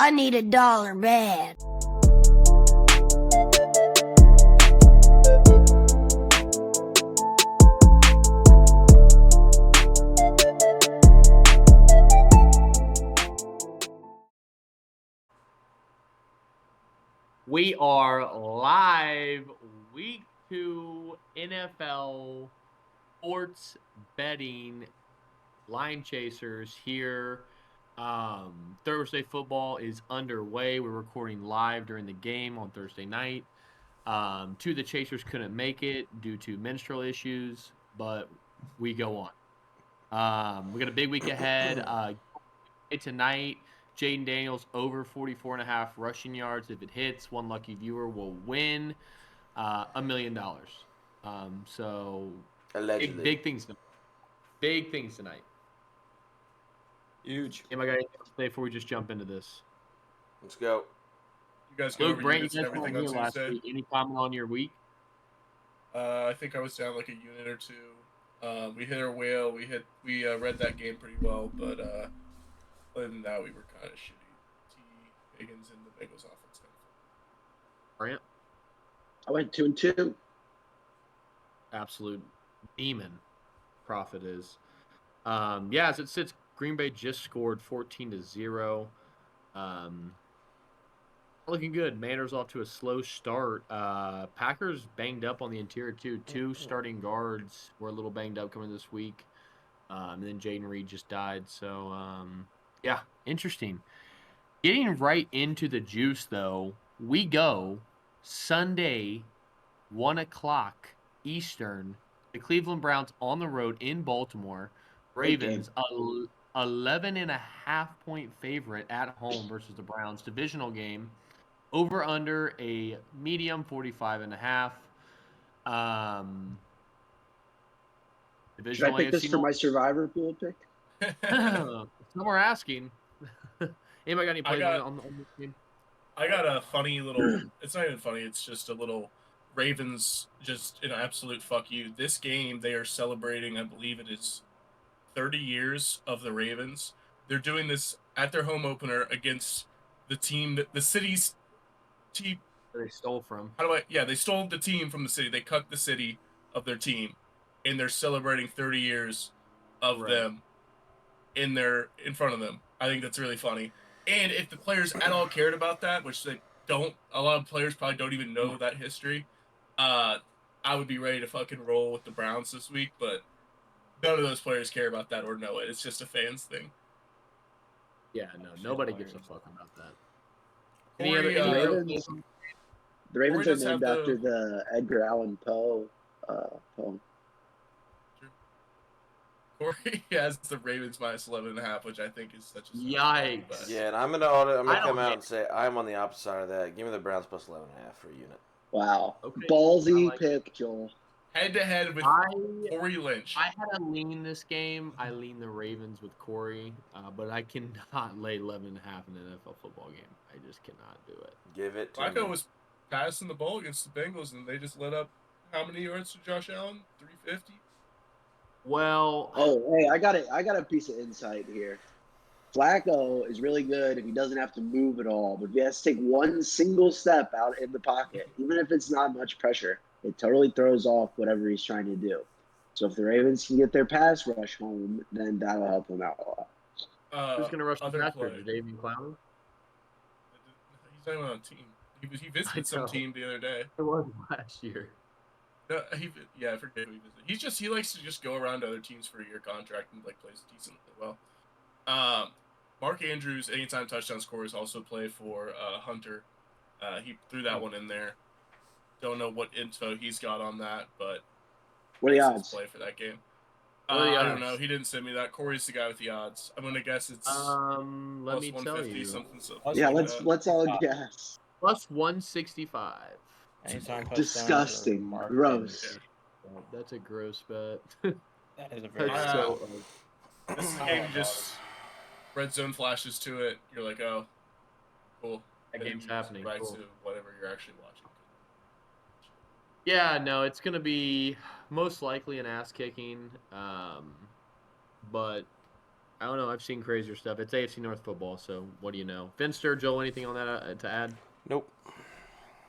I need $1 bad. We are live, week 2 NFL sports betting line chasers here. Thursday football is underway. We're recording live during the game on Thursday night. Two of the chasers couldn't make it due to menstrual issues, but we go on. We got a big week ahead. Tonight, Jaden Daniels over 44.5 rushing yards. If it hits, one lucky viewer will win $1 million. So Allegedly. big things tonight. Big things tonight. Huge. Am I got anything else to say before we just jump into this? Let's go. You guys go Luke, over Brent, you units and guys weren't everything here on last Tuesday. week. Any comment on your week? I think I was down like a unit or two. We hit our whale. We read that game pretty well, but other than that, we were kind of shitty. T. Higgins and the Bengals offense. Brent? I went 2-2. Absolute demon. Profit is. As it sits, Green Bay just scored 14-0. Looking good. Manners off to a slow start. Packers banged up on the interior too. Two starting guards were a little banged up coming this week. And then Jaden Reed just died. So, interesting. Getting right into the juice, though, we go Sunday, 1 o'clock Eastern. The Cleveland Browns on the road in Baltimore. Ravens, 11.5-point favorite at home versus the Browns. Divisional game. Over under a medium 45.5. Should I pick this for my survivor pool pick? Some are asking. Anybody got any plays on this game? I got a funny little. It's not even funny. It's just a little. Ravens just an absolute fuck you. This game they are celebrating. I believe it is 30 years of the Ravens. They're doing this at their home opener against the team that the city's team they stole from. They stole the team from the city. They cut the city of their team, and they're celebrating 30 years of them in front of them. I think that's really funny. And if the players at all cared about that, which they don't, a lot of players probably don't even know that history, I would be ready to fucking roll with the Browns this week, but none of those players care about that or know it. It's just a fans thing. Yeah, no, nobody gives a fuck about that. The Ravens are named after the Edgar Allan Poe poem. Corey has the Ravens minus 11.5, which I think is such a yikes. Yeah, and I'm gonna come out and say I'm on the opposite side of that. Give me the Browns plus 11.5 for a unit. Wow, ballsy pick, Joel. Head to head with Corey Lynch. I had to lean this game. I lean the Ravens with Corey, but I cannot lay 11.5 in an NFL football game. I just cannot do it. Give it to Flacco was passing the ball against the Bengals, and they just let up how many yards to Josh Allen? 350. Well, hey, I got a piece of insight here. Flacco is really good if he doesn't have to move at all, but if he has to take one single step out in the pocket, even if it's not much pressure, it totally throws off whatever he's trying to do. So if the Ravens can get their pass rush home, then that'll help him out a lot. Who's going to rush the pass rush? David Clowney? He's not even on a team. He visited some team the other day. It was last year. No, I forget who he visited. He likes to just go around to other teams for a year contract and plays decently well. Mark Andrews, anytime touchdown scorers, also play for Hunter. He threw that one in there. Don't know what info he's got on that, but what are the odds? Play for that game. I don't know. He didn't send me that. Corey's the guy with the odds. I'm gonna guess it's let me tell you. Something. Yeah, let's all guess. Plus 165. Disgusting. Gross. Yeah. That's a gross bet. That is a very This is a game you just red zone flashes to it. You're like, oh, cool. That game's happening. Right cool. to whatever you're actually watching. Yeah, no, it's gonna be most likely an ass kicking, but I don't know. I've seen crazier stuff. It's AFC North football, so what do you know? Finster, Joel, anything on that to add? Nope.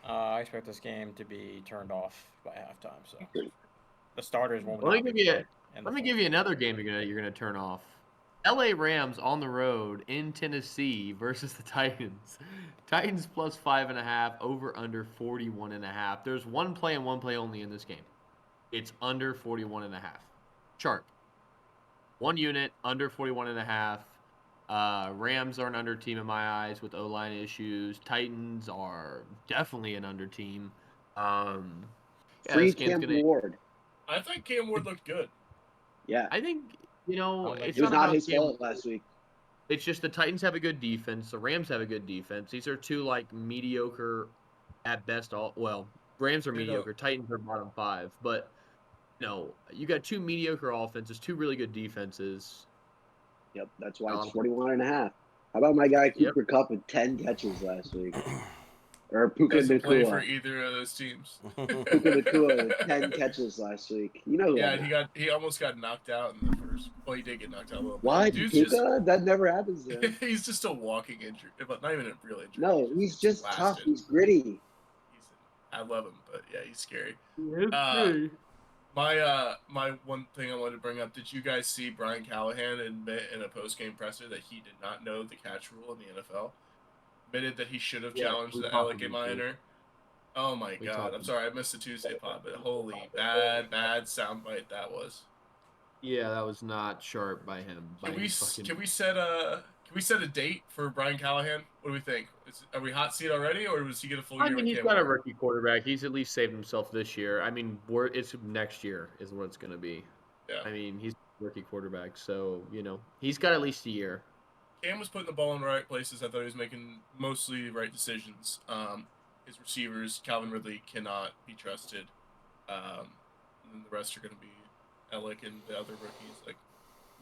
I expect this game to be turned off by halftime. So the starters won't. Let me not give be you. played in the Let me fourth. give you another game you're gonna turn off. LA Rams on the road in Tennessee versus the Titans. Titans plus 5.5, over under 41.5. There's one play and one play only in this game. It's under 41.5. Sharp. One unit, under 41.5. Rams are an under team in my eyes with O-line issues. Titans are definitely an under team. Yeah, Free this game's Cam Ward. I thought Cam Ward looked good. Yeah. I think, it's It was not about his Cam fault Ward. last week. It's just the Titans have a good defense. The Rams have a good defense. These are two mediocre at best. Rams are mediocre. Titans are bottom 5. But you got two mediocre offenses, two really good defenses. Yep, that's why it's 41.5. How about my guy Yep. Cooper Kupp with 10 catches last week? Or Puka Doesn't play for Nacua. either of those teams. Puka Nacua with 10 catches last week. You know who Yeah, I know. he almost got knocked out in the first. Well, he did get knocked out a little bit. Why? Dude's Puka? That never happens to him. he's just a walking injury, but not even a real injury. No, he's just lasted. tough. He's gritty. I love him, but yeah, he's scary. Yes, My one thing I wanted to bring up: did you guys see Brian Callahan admit in a post-game presser that he did not know the catch rule in the NFL? Admitted that he should have challenged we the talked Alec about Minor. Oh my We God! talked I'm sorry, I missed the Tuesday pod, but holy bad soundbite that was. Yeah, that was not sharp by him. Can we set a date for Brian Callahan? What do we think? Are we hot seat already, or does he get a full year? I mean, with he's Cam got a Ward? rookie quarterback. He's at least saved himself this year. I mean, it's next year is what it's going to be. Yeah. I mean, he's a rookie quarterback, so, he's got at least a year. Cam was putting the ball in the right places. I thought he was making mostly the right decisions. His receivers, Calvin Ridley, cannot be trusted. And then the rest are going to be Alec and the other rookies.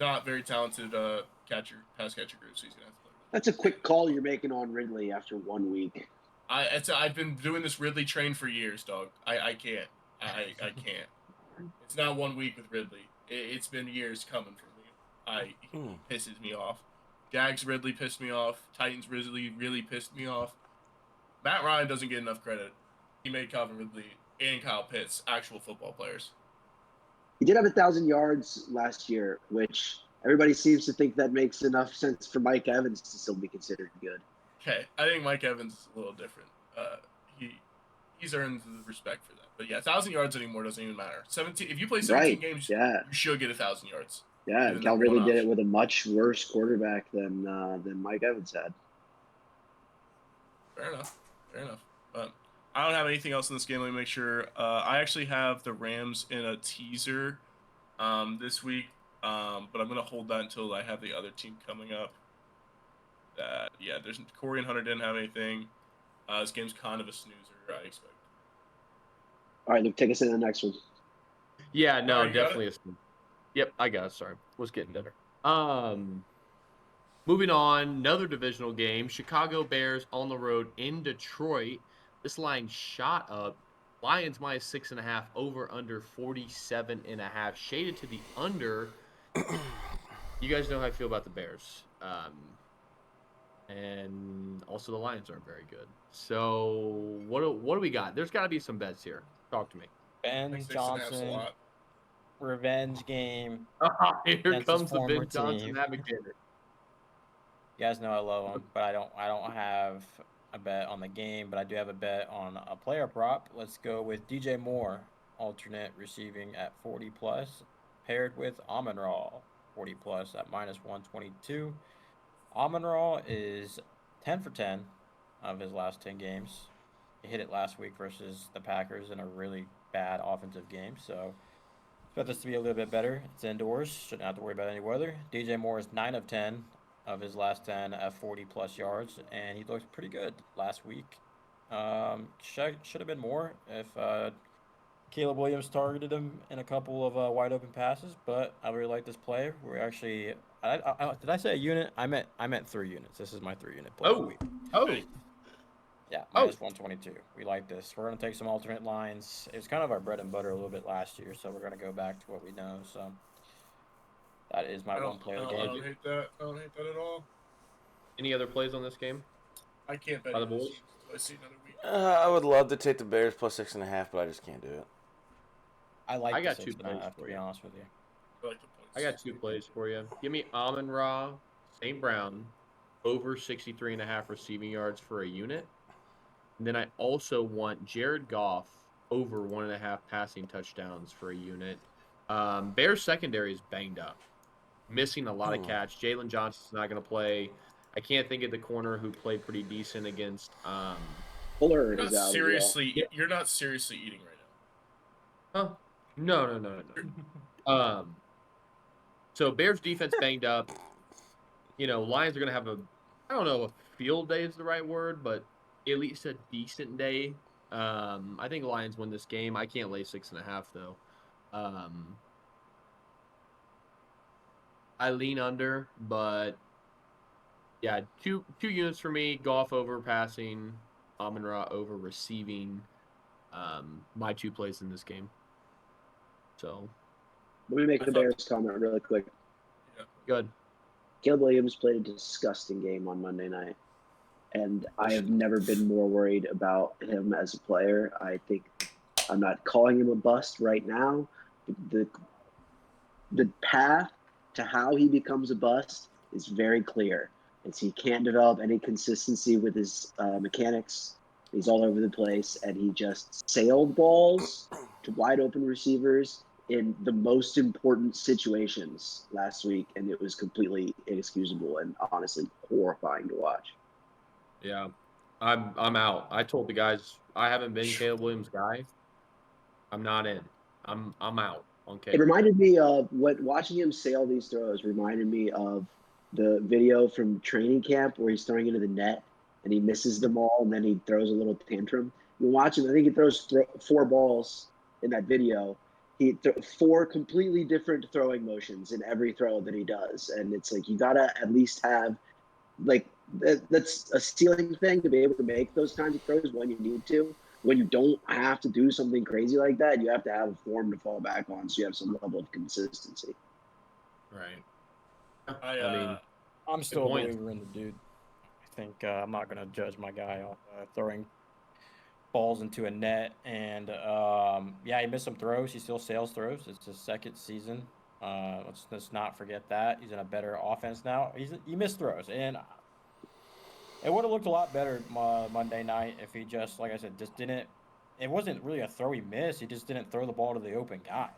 Not very talented pass catcher groups. So he's going to have to play. That's a quick call you're making on Ridley after 1 week. I've been doing this Ridley train for years, dog. I can't. I can't. It's not 1 week with Ridley. It's been years coming for me. He pisses me off. Jags Ridley pissed me off. Titans Ridley really pissed me off. Matt Ryan doesn't get enough credit. He made Calvin Ridley and Kyle Pitts actual football players. He did have 1,000 yards last year, which everybody seems to think that makes enough sense for Mike Evans to still be considered good. Okay, I think Mike Evans is a little different. He's earned the respect for that. But yeah, 1,000 yards anymore doesn't even matter. 17. If you play 17 games, you should get 1,000 yards. Yeah, Even Calvin Ridley one did option. it with a much worse quarterback than Mike Evans had. Fair enough. But I don't have anything else in this game. Let me make sure. I actually have the Rams in a teaser this week, but I'm gonna hold that until I have the other team coming up. There's Corey and Hunter didn't have anything. This game's kind of a snoozer, I expect. All right, Luke, take us into the next one. Yeah, no, All right, you got definitely a snooze. Yep, I got it. Sorry. Was getting better. Moving on, another divisional game. Chicago Bears on the road in Detroit. This line shot up. Lions minus 6.5, over under 47.5. Shaded to the under. You guys know how I feel about the Bears. And also the Lions aren't very good. So what do we got? There's got to be some bets here. Talk to me. Ben 6.5's a Johnson, lot. revenge game. Here Against comes his the former Ben Johnson team. advocate. You guys know I love him, but I don't have a bet on the game, but I do have a bet on a player prop. Let's go with DJ Moore, alternate receiving at 40 plus, paired with Amon-Ra, 40 plus at minus 122. Amon-Ra is 10 for 10 of his last 10 games. He hit it last week versus the Packers in a really bad offensive game, so expect this to be a little bit better. It's indoors, shouldn't have to worry about any weather. DJ Moore is 9 of 10 of his last 10 at 40 plus yards, and he looked pretty good last week. Should have been more if Caleb Williams targeted him in a couple of wide open passes, but I really like this play. We're actually, did I say a unit? I meant 3 units. This is my 3-unit play. of the week. Yeah, minus 122. We like this. We're going to take some alternate lines. It was kind of our bread and butter a little bit last year, so we're going to go back to what we know. So That is my one player of the I game. don't hate that. I don't hate that at all. Any other plays on this game? I can't bet By the against boys? Chiefs until I see another week. I would love to take the Bears plus 6.5, but I just can't do it. I like I the got 2 6.5, plays to for be you. honest with you. I like the points. I got 2 plays for you. Give me Amon-Ra, St. Brown, over 63.5 receiving yards for a unit. And then I also want Jared Goff over 1.5 passing touchdowns for a unit. Bears secondary is banged up, missing a lot of catch. Jalen Johnson's not going to play. I can't think of the corner who played pretty decent against. Fuller You're is not out. seriously. Yeah. You're not seriously eating right now. Oh, no. So Bears defense banged up. Lions are going to have I don't know if field day is the right word, but at least a decent day. I think Lions win this game. I can't lay 6.5 though. I lean under, but yeah, two units for me. Goff over passing, Amon-Ra over receiving. My 2 plays in this game. So Let me make the Bears comment really quick. Yeah. good. Caleb Williams played a disgusting game on Monday night, and I have never been more worried about him as a player. I think I'm not calling him a bust right now. The path to how he becomes a bust is very clear. He can't develop any consistency with his mechanics. He's all over the place, and he just sailed balls to wide open receivers in the most important situations last week, and it was completely inexcusable and honestly horrifying to watch. Yeah, I'm out. I told the guys I haven't been Caleb Williams' guy. I'm not in. I'm out on It Caleb. reminded me of watching him sail these throws reminded me of the video from training camp where he's throwing into the net and he misses them all and then he throws a little tantrum. You watch him, I think he throws 4 balls in that video. He 4 completely different throwing motions in every throw that he does. And it's like, you got to at least have, like, that's a ceiling thing to be able to make those kinds of throws when you need to. When you don't have to do something crazy like that, you have to have a form to fall back on so you have some level of consistency. Right. I'm still a point. believer in the dude. I think I'm not going to judge my guy on throwing balls into a net. And, he missed some throws. He still sails throws. It's his 2nd season. Let's not forget that. He's in a better offense now. He missed throws. And it would have looked a lot better Monday night if he just, like I said, just didn't. It wasn't really a throw he missed. He just didn't throw the ball to the open guy.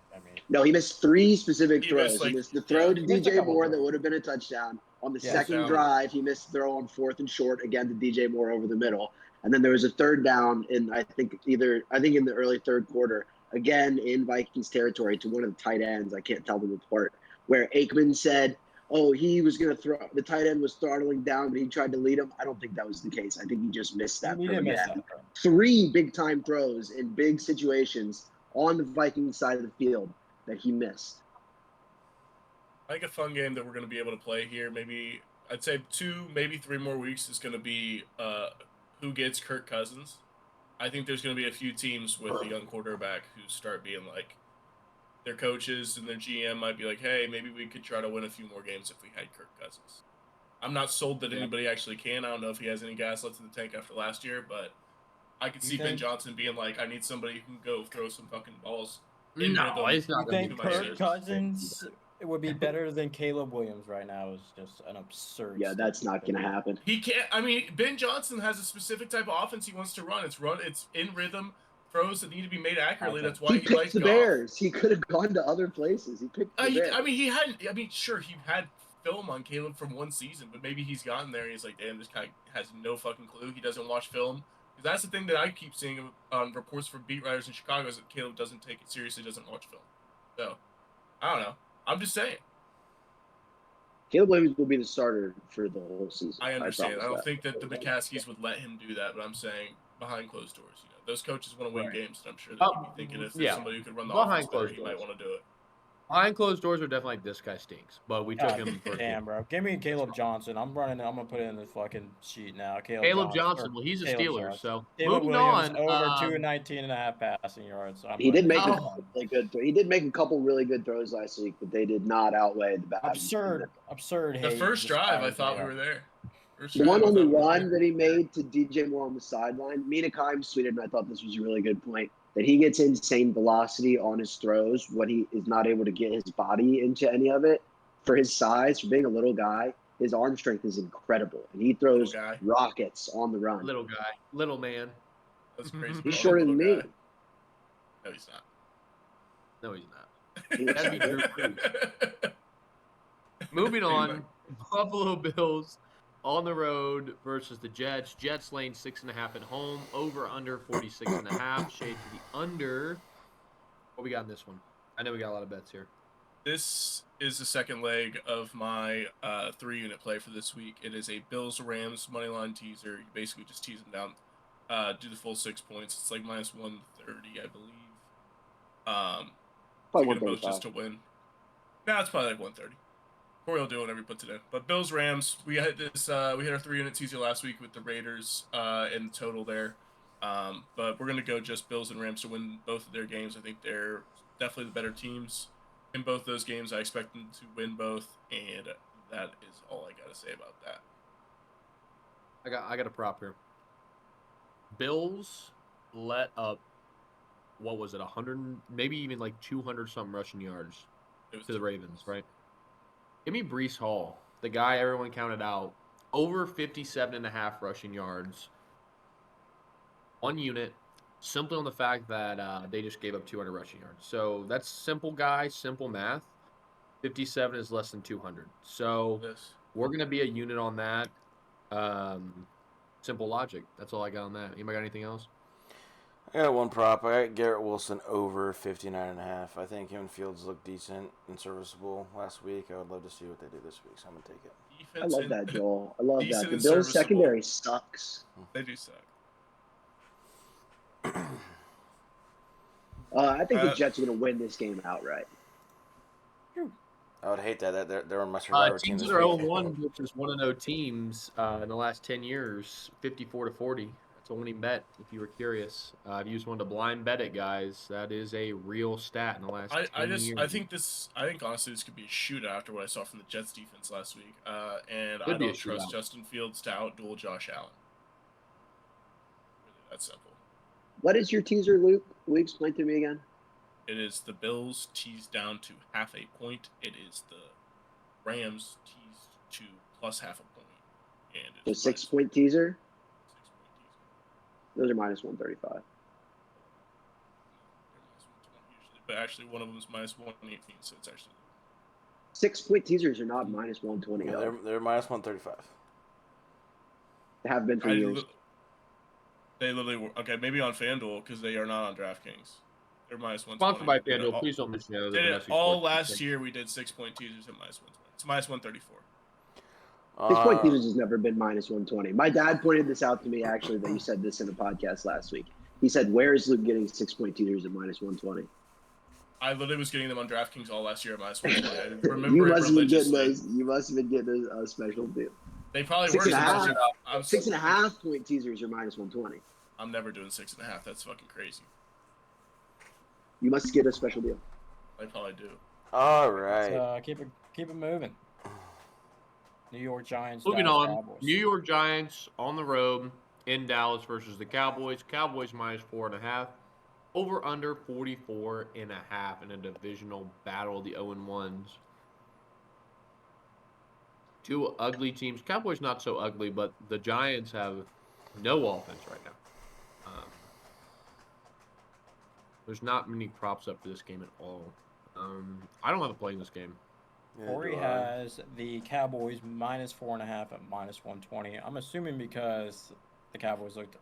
No, he missed 3 specific He throws. missed, He missed the throw to he missed a DJ couple Moore throws. that would have been a touchdown. On the Yeah, second touchdown. drive, he missed the throw on 4th and short again to DJ Moore over the middle. And then there was a 3rd down in I think in the early 3rd quarter, again in Vikings territory to one of the tight ends. I can't tell them apart. Where Aikman said, he was going to throw. The tight end was throttling down, but he tried to lead him. I don't think that was the case. I think he just missed that. He throw didn't miss again. that throw. 3 big-time throws in big situations on the Vikings side of the field that he missed. I think a fun game that we're going to be able to play here, maybe I'd say 2, maybe 3 more weeks, is going to be who gets Kirk Cousins. I think there's going to be a few teams with a young quarterback who start being like, their coaches and their GM might be like, hey, maybe we could try to win a few more games if we had Kirk Cousins. I'm not sold that anybody actually can. I don't know if he has any gas left in the tank after last year, but I could see Ben Johnson being like, I need somebody who can go throw some fucking balls. No, it's not You going to think be Kirk Cousins would be better than Caleb Williams right now is just an absurd. Yeah, that's not going to happen. He can't. I mean, Ben Johnson has a specific type of offense he wants to run. It's in rhythm, throws that need to be made accurately. That's why He he picked likes the Goff. Bears. He could have gone to other places. He picked the Bears. He hadn't. I mean, sure, he had film on Caleb from one season, but maybe he's gotten there and he's like, damn, this guy has no fucking clue. He doesn't watch film. Because that's the thing that I keep seeing on reports from beat writers in Chicago is that Caleb doesn't take it seriously, doesn't watch film. So, I don't know. I'm just saying. Caleb Williams will be the starter for the whole season. I understand. I don't that. think that the McCaskies would let him do that, but I'm saying behind closed doors. Those coaches want to win games, and I'm sure that he'd be thinking if there's somebody who could run the Behind offense better, closed he might doors. want to do it. Behind closed doors are definitely like, this guy stinks, but we took God him first. damn, bro. Give me Caleb Johnson. I'm gonna put it in the fucking sheet now. Caleb Johnson. Well, he's a Caleb Steeler, Johnson. so Caleb moving Williams on. over 219.5 passing yards. He did make Oh. a really good. He did make a couple really good throws last week, but they did not outweigh the bad. absurd. The hate first just drive, I fires thought me we up. were there. First The drive, one I on the thought we were run there. that he made to DJ Moore on the sideline, Mina Kimes tweeted, and I thought this was a really good point, that he gets insane velocity on his throws when he is not able to get his body into any of it. For his size, for being a little guy, his arm strength is incredible, and he throws Little guy. rockets on the run. Little guy, little man. That's crazy. He's Call shorter him than little me. guy. No, he's not. No, he's not. That'd be Drew Brees. Moving on, Buffalo Bills on the road versus the Jets. Jets laying 6.5 at home. Over under 46.5. Shade to the under. What we got in this one? I know we got a lot of bets here. This is the second leg of my 3-unit play for this week. It is a Bills-Rams moneyline teaser. You basically just tease them down, do the full 6 points. It's like minus 130, I believe. Probably To get them both 135. just to win. No, it's probably like 130. Corey will do whatever he puts it in. But Bills-Rams, we had this. We had our 3-unit teaser last week with the Raiders in the total there. But we're gonna go just Bills and Rams to win both of their games. I think they're definitely the better teams in both those games. I expect them to win both, and that is all I gotta say about that. I got a prop here. Bills let up, what was it, 100, maybe even like 200 something rushing yards It was to the Ravens, right? Give me Brees Hall, the guy everyone counted out, over 57.5 rushing yards. 1 unit, simply on the fact that they just gave up 200 rushing yards. So that's simple, guys, simple math. 57 is less than 200. So This. we're going to be a unit on that. Simple logic. That's all I got on that. Anybody got anything else? I got one prop. I got Garrett Wilson over 59.5. I think him and Fields looked decent and serviceable last week. I would love to see what they do this week, so I'm going to take it. I Defense love and- that, Joel. I love that. Decent The and Bills' serviceable. secondary sucks. They do suck. I think the Uh, Jets are going to win this game outright. I would hate that. They're my survivor team Teams this that are week. 0-1 versus 1-0 teams in the last 10 years, 54-40. That's a winning bet, if you were curious. I've used one to blind bet it, guys. That is a real stat in the last 10 years. I think honestly this could be a shootout after what I saw from the Jets defense last week. And Could I be a don't trust shootout. Justin Fields to outduel Josh Allen. Really that simple. What is your teaser, Luke? Will you explain to me again? It is the Bills teased down to half a point. It is the Rams teased to plus half a point. And The it's 6 point teaser? 6 point teaser. Those are minus 135. They're minus 120 usually, but actually one of them is minus 118, so it's actually 6 point teasers are not minus 120. Yeah, though. they're minus 135. They have been for years. They literally were okay. Maybe on FanDuel because they are not on DraftKings. They're minus 120. Sponsored by Did it FanDuel. all- Please don't miss the Did it all last year. We did 6 point teasers at minus 120. It's minus 134. 6 point teasers has never been minus 120. My dad pointed this out to me, actually, that you said this in a podcast last week. He said, where is Luke getting 6 point teasers at minus 120? I literally was getting them on DraftKings all last year at minus 120. I remember You it must have been getting religiously. those. You must have been getting a special deal. They probably 6 were. and a half. since I'm 6.5 point teasers are minus 120. I'm never doing 6.5. That's fucking crazy. You must get a special deal. I probably do. All right. So, keep it moving. New York Giants. Moving Dallas on, Cowboys. New York Giants on the road in Dallas versus the Cowboys. Cowboys minus 4.5. Over under 44.5 in a divisional battle of the 0-1s. Two ugly teams. Cowboys not so ugly, but the Giants have no offense right now. There's not many props up for this game at all. I don't have a play in this game. Yeah, Corey do I. has the Cowboys minus 4.5 at minus 120. I'm assuming because the Cowboys looked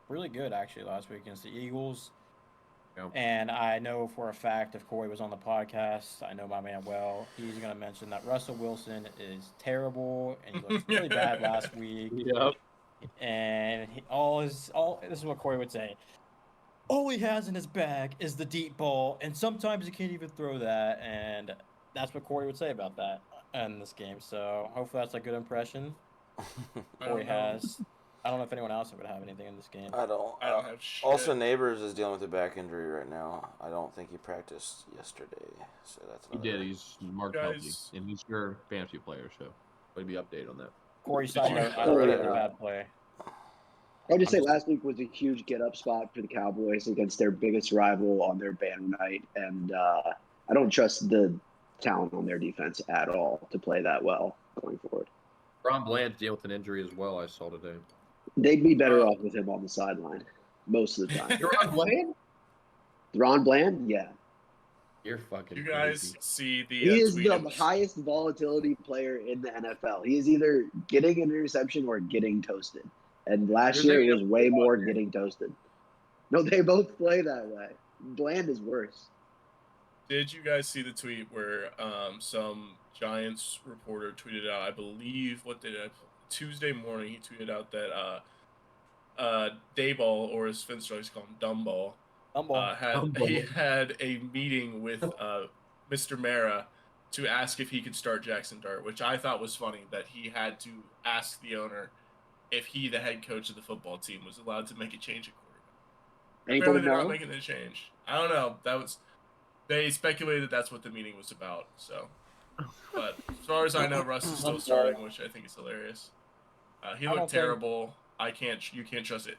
really good actually last week against the Eagles. Yeah. And I know for a fact if Corey was on the podcast, I know my man well, he's going to mention that Russell Wilson is terrible and he looked really bad last week. Yep. And this is what Corey would say. all he has in his bag is the deep ball, and sometimes he can't even throw that. And that's what Corey would say about that in this game. So hopefully that's a good impression I Corey don't know. has. I don't know if anyone else would have anything in this game. I don't. I don't have shit. Also, Neighbors is dealing with a back injury right now. I don't think he practiced yesterday, so that's. He Another... did. He's marked Guys- healthy, and he's your fantasy player, so maybe update on that. Corey, Did side you- note, I Oh, read yeah. a bad play. I would just say last week was a huge get-up spot for the Cowboys against their biggest rival on their banner night, and I don't trust the talent on their defense at all to play that well going forward. Ron Bland's dealing with an injury as well, I saw today. They'd be better off with him on the sideline most of the time. You're Ron Bland? Ron Bland, yeah. You're fucking You guys crazy. see the He is tweet the of this- highest volatility player in the NFL. He is either getting an interception or getting toasted. And last You're year it was thinking way of more Bland. getting toasted. No, they both play that way. Bland is worse. Did you guys see the tweet where some Giants reporter tweeted out? I believe Tuesday morning he tweeted out that Dayball, or as Spencer likes to call him, Dumball, he had a meeting with Mr. Mara to ask if he could start Jackson Dart, which I thought was funny that he had to ask the owner if he, the head coach of the football team, was allowed to make a change at quarterback. And he Apparently told him they're not no? making the change. I don't know. They speculated that's what the meeting was about. So, but as far as I know, Russ is still starting, which I think is hilarious. He I don't looked think- terrible. You can't trust it.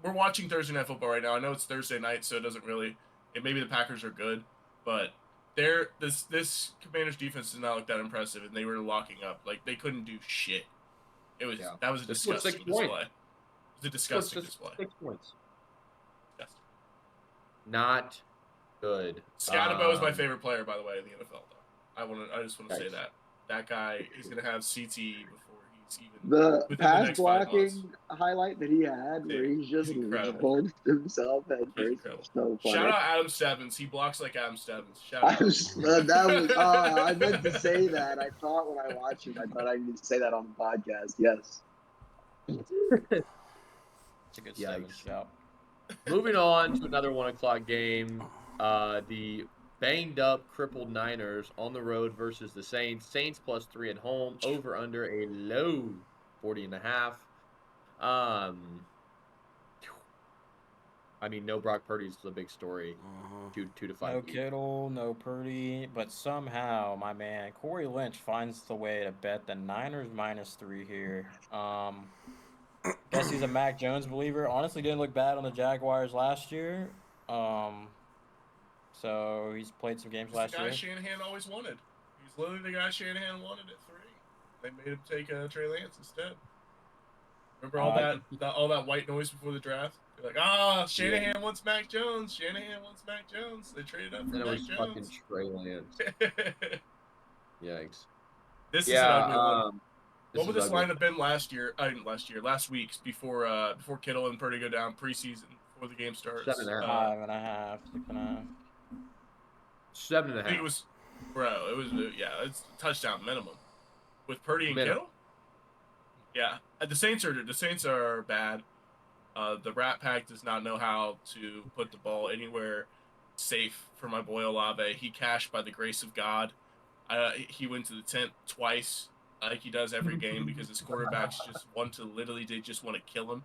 We're watching Thursday Night Football right now. I know it's Thursday night, so it doesn't really. Maybe the Packers are good, but this Commanders defense does not look that impressive, and they were locking up. Like they couldn't do shit. That was a They scored 6 disgusting points. display. It was a disgusting display. 6 points. Disgusting. Not good. Scatterbo is my favorite player, by the way, in the NFL. Though I just want to say Nice. that guy is going to have CT before he's even The within pass next 5 months. blocking highlight that he had, where Dude, he's just he's incredible. launched himself at He's first. incredible. So funny. Shout out Adam Stebbins. He blocks like Adam Stebbins. Shout I out. was, that was, I meant to say that. I thought when I watched him, I thought I needed to say that on the podcast. Yes. It's a good seven Yikes. shout. Moving on to another 1 o'clock game. The banged up, crippled Niners on the road versus the Saints. Saints +3 at home. Over under a low 40.5. I mean, no Brock Purdy's the big story. 2 to 5. No Kittle, no Purdy, but somehow my man Corey Lynch finds the way to bet the Niners -3 here. Guess he's a Mac Jones believer. Honestly, didn't look bad on the Jaguars last year. So he's played some games He's last the guy year. Shanahan always wanted. He's literally the guy Shanahan wanted at 3. They made him take Trey Lance instead. Remember all that white noise before the draft? They're like, Shanahan wants Mac Jones. Shanahan wants Mac Jones. They traded up for And it Mac was fucking Jones. Trey Lance. Yikes. This is an ugly one. This What would is this ugly. line have been last week's before Kittle and Purdy go down preseason before the game starts? 7.5. 5.5, 6.5. 7.5. I think it was, it's a touchdown minimum with Purdy and Minimum. Kittle. Yeah, the Saints are bad. The Rat Pack does not know how to put the ball anywhere safe for my boy Olave. He cashed by the grace of God. He went to the tent twice, like he does every game, because his quarterbacks they just want to kill him.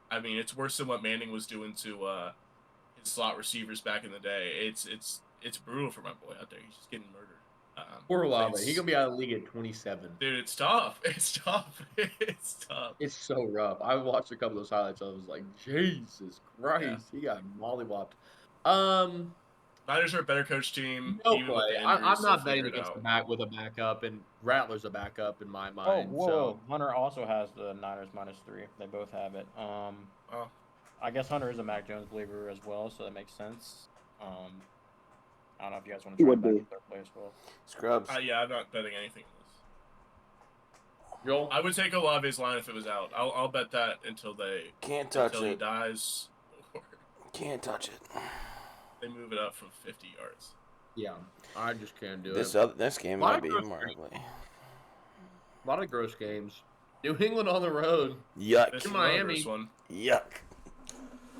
I mean, it's worse than what Manning was doing to his slot receivers back in the day. It's brutal for my boy out there. He's just getting murdered. Poor Olave. Saints- He's going to be out of the league at 27. Dude, it's tough. It's tough. It's tough. It's so rough. I watched a couple of those highlights. I was like, Jesus Christ. He got mollywopped. Niners are a better coach team. No even with play. the I'm injuries, not they'll betting figure it against out. the back with a backup, and Rattler's a backup in my Oh, mind. whoa, So Hunter also has the Niners -3. They both have it. Oh. I guess Hunter is a Mac Jones believer as well, so that makes sense. I don't know if you guys want He to try would and be. bet their play as well. Scrubs. Yeah, I'm not betting anything on this. Joel, I would take Olave's line if it was out. I'll bet that until Can't touch he it. dies, or Can't touch it. they move it up from 50 yards. yeah, I just can't do This it. this game Why might be gross more green? ugly. A lot of gross games. New England on the road. Yuck. This To is Miami. another one. Yuck.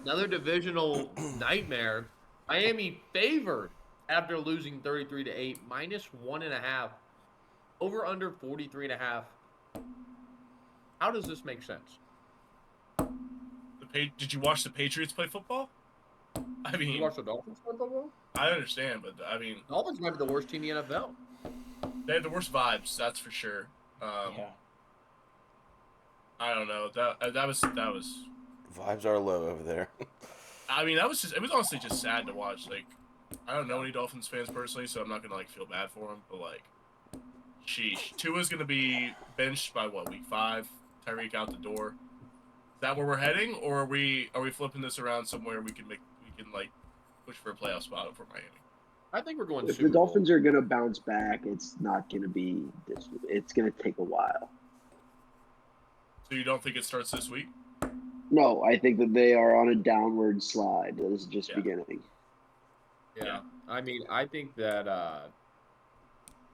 Another divisional nightmare. Miami favored after losing 33-8, -1.5. Over under 43.5. How does this make sense? Did you watch the Patriots play football? I You mean, watch the Dolphins play football? I understand, but I mean, Dolphins might be the worst team in the NFL. they had the worst vibes, that's for sure. Yeah. I don't know. That was. Vibes are low over there. I mean, it was honestly just sad to watch. Like, I don't know any Dolphins fans personally, so I'm not gonna like feel bad for them. But like, sheesh, Tua's gonna be benched by what, week 5? Tyreek out the door. Is that where we're heading, or are we flipping this around somewhere we can like push for a playoff spot for Miami? I think we're going If Super the Dolphins are going to bounce back, it's not going to be this. It's going to take a while. So you don't think it starts this week? No, I think that they are on a downward slide. This is just Yeah. beginning. Yeah. I mean, I think that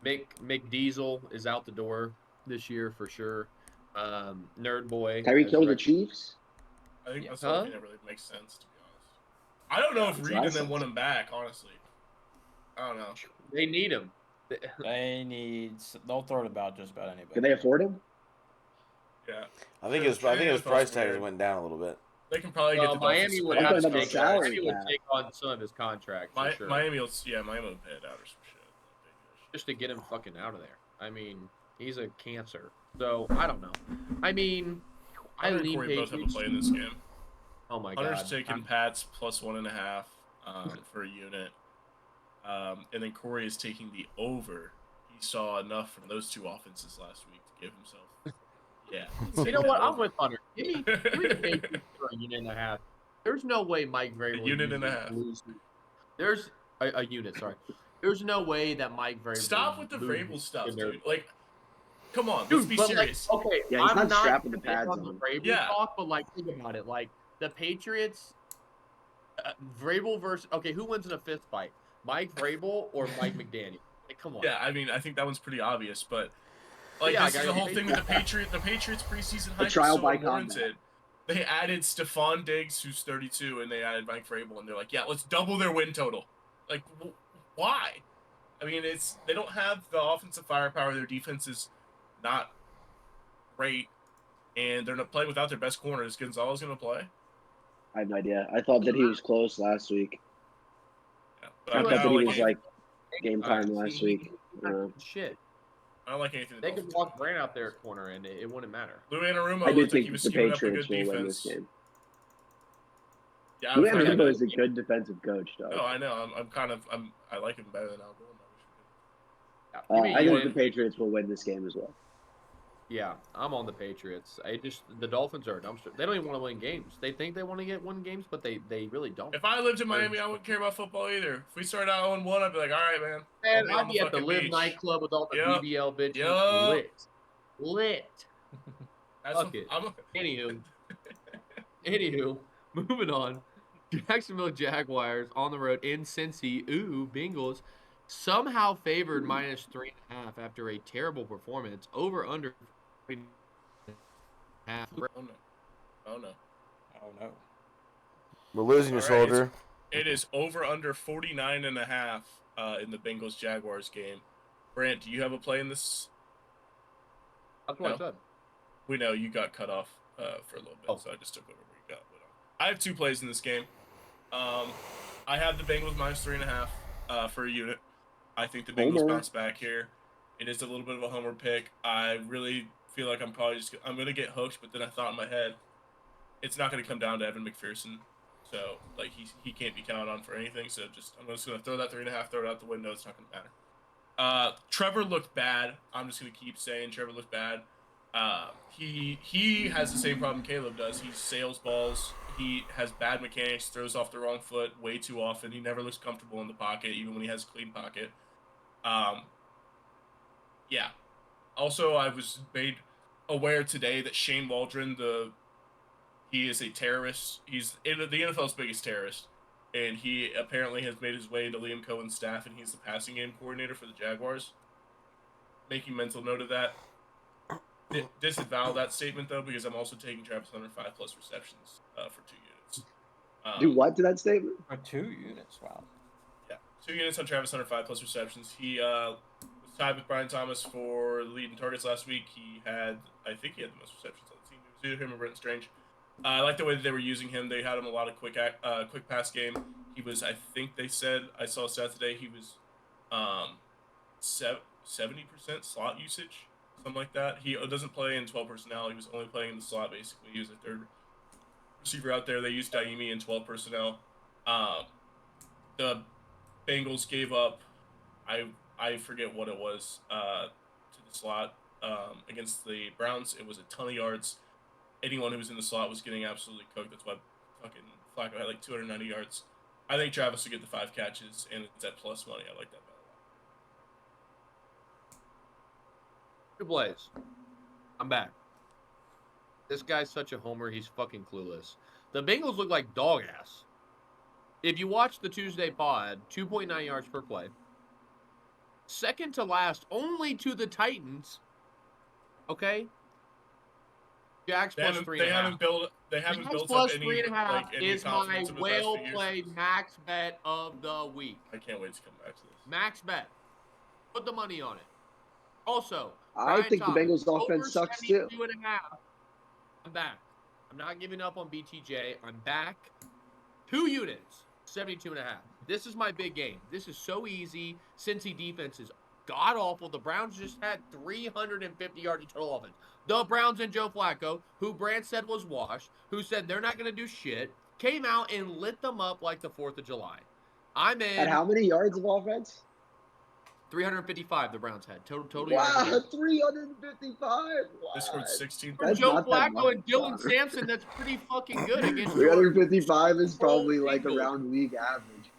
Mick Diesel is out the door this year for sure. Nerd Boy. Tyreek has Hill, the rec- Chiefs. I think that's Huh? something that really makes sense, to be honest. I don't know if That's Reed and awesome. them want him back, honestly. I don't know. They need him. They'll throw it about just about anybody. Can they afford him? Yeah, I think his price tag went down a little bit. they can probably Well, get the Miami Dolphins would to I'm have pay to talking out about take, the salary Miami would cap. take on some of his contract for sure, Miami will pay it out or some shit. just to get him fucking out of there. I mean, he's a cancer. So I don't know. I mean, I Hunter and lean Corey both have a Patriots. play in this game. Oh my Hunter's god. taking Pats plus 1.5 for a unit, and then Corey is taking the over. He saw enough from those two offenses last week to give himself. Yeah. let's You take know that what? I'm over. with Hunter. Give me the Patriots for a unit and a half. There's no way Mike Vrabel unit and a half. loses. There's a unit. Sorry. There's no way that Mike Vrabel. Stop with the loses Vrabel stuff, in their- dude. Like, come on, let's Dude, be but serious. like, okay, Yeah, he's I'm not strapping the big pads on the on. Vrabel Yeah. talk, but like, think about it. Like the Patriots, Vrabel versus who wins in a fist fight? Mike Vrabel or Mike McDaniel? Like, come on. Yeah, I mean, I think that one's pretty obvious, but like Yeah, this is I the got whole you. thing with the Patriots preseason hype is trial so by unwarranted. They added Stephon Diggs, who's 32, and they added Mike Vrabel, and they're like, yeah, let's double their win total. Like, why? I mean, they don't have the offensive firepower. Their defense is not great, and they're not playing without their best corner. Is Gonzalez going to play? I have no idea. I thought that he was close last week. Yeah. But I I thought don't that he like was any- like game time Alright, last see, week. Shit. I don't like anything. the They could Dolphins walk do. Brand out there at corner and it wouldn't matter. Lou Anarumo I do looked like he think was the scheming up a Patriots good will win this defense. game. Yeah, Lou I was Anarumo like, is a good defensive coach, though. no, I know. I like him better than Al Golden. Yeah, give me I think Ewan. the Patriots will win this game as well. Yeah, I'm on the Patriots. The Dolphins are a dumpster. They don't even want to win games. They think they want to win games, but they really don't. If I lived in Miami, I wouldn't care about football either. If we started out 0-1, I'd be like, all right, man. Man, I'll I'd be be on at the the fucking Live beach. nightclub with all the Yup. BBL bitches. Yup. Lit. Fuck it. I'm Anywho, moving on. Jacksonville Jaguars on the road in Cincy. Ooh, Bengals somehow favored -3.5 after a terrible performance. Over under half. Oh no. Oh no. We're losing your All right, soldier. It is over under 49.5 in the Bengals Jaguars game. Brant, do you have a play in this? That's what I No. said. We know you got cut off for a little bit, Oh. so I just took over where you got. But, I have 2 plays in this game. I have the Bengals -3.5 for a unit. I think the Bengals Homer. bounce back here. It is a little bit of a homer pick. I really feel like I'm going to get hooked, but then I thought in my head, it's not going to come down to Evan McPherson. So, like, he can't be counted on for anything. So, I'm just going to throw that 3.5, throw it out the window. It's not going to matter. Trevor looked bad. I'm just going to keep saying Trevor looked bad. He has the same problem Caleb does. He sails balls. He has bad mechanics, throws off the wrong foot way too often. He never looks comfortable in the pocket, even when he has a clean pocket. Yeah. Also, I was made aware today that Shane Waldron, he is a terrorist. He's the NFL's biggest terrorist, and he apparently has made his way into Liam Cohen's staff, and he's the passing game coordinator for the Jaguars. Making mental note of that. Disavow that statement though, because I'm also taking Travis Hunter 5+ receptions for 2 units. Do what to that statement? For 2 units, wow. Yeah, 2 units on Travis Hunter, 5+ receptions. He was tied with Brian Thomas for leading targets last week. I think he had the most receptions on the team. It was either him or Brenton Strange. I like the way that they were using him. They had him a lot of quick pass game. He was, I think they said, I saw a stat today, he was 70% slot usage, something like that. He doesn't play in 12 personnel. He was only playing in the slot, basically. He was a third receiver out there. They used Daimi in 12 personnel. The Bengals gave up, I forget what it was, to the slot against the Browns. It was a ton of yards. Anyone who was in the slot was getting absolutely cooked. That's why fucking Flacco had like 290 yards. I think Travis will get the 5 catches, and it's at plus money. I like that bet a lot. Good plays. I'm back. This guy's such a homer. He's fucking clueless. The Bengals look like dog ass. If you watch the Tuesday pod, 2.9 yards per play. Second to last, only to the Titans. Okay? Jags plus 3.5. They haven't built plus up any 3.5 like any is my confidence in the past whale few years. play max bet of the week. I can't wait to come back to this. Max bet. Put the money on it. Also, I Brian think the Thomas, Bengals' offense over sucks too. 72.5. I'm back. I'm not giving up on BTJ. I'm back. 2 units, 72.5. This is my big game. This is so easy. Cincy defense is god awful. The Browns just had 350 yards of total offense. The Browns and Joe Flacco, who Brand said was washed, who said they're not going to do shit, came out and lit them up like the 4th of July. I'm in. At how many yards of offense? 355 the Browns had. Total Wow, yards. 355. Wow. They scored 16 For That's Joe not that Flacco and much, Dylan Connor. Sampson, that's pretty fucking good against Jordan. 355 is probably Oh, like Eagles. around league average.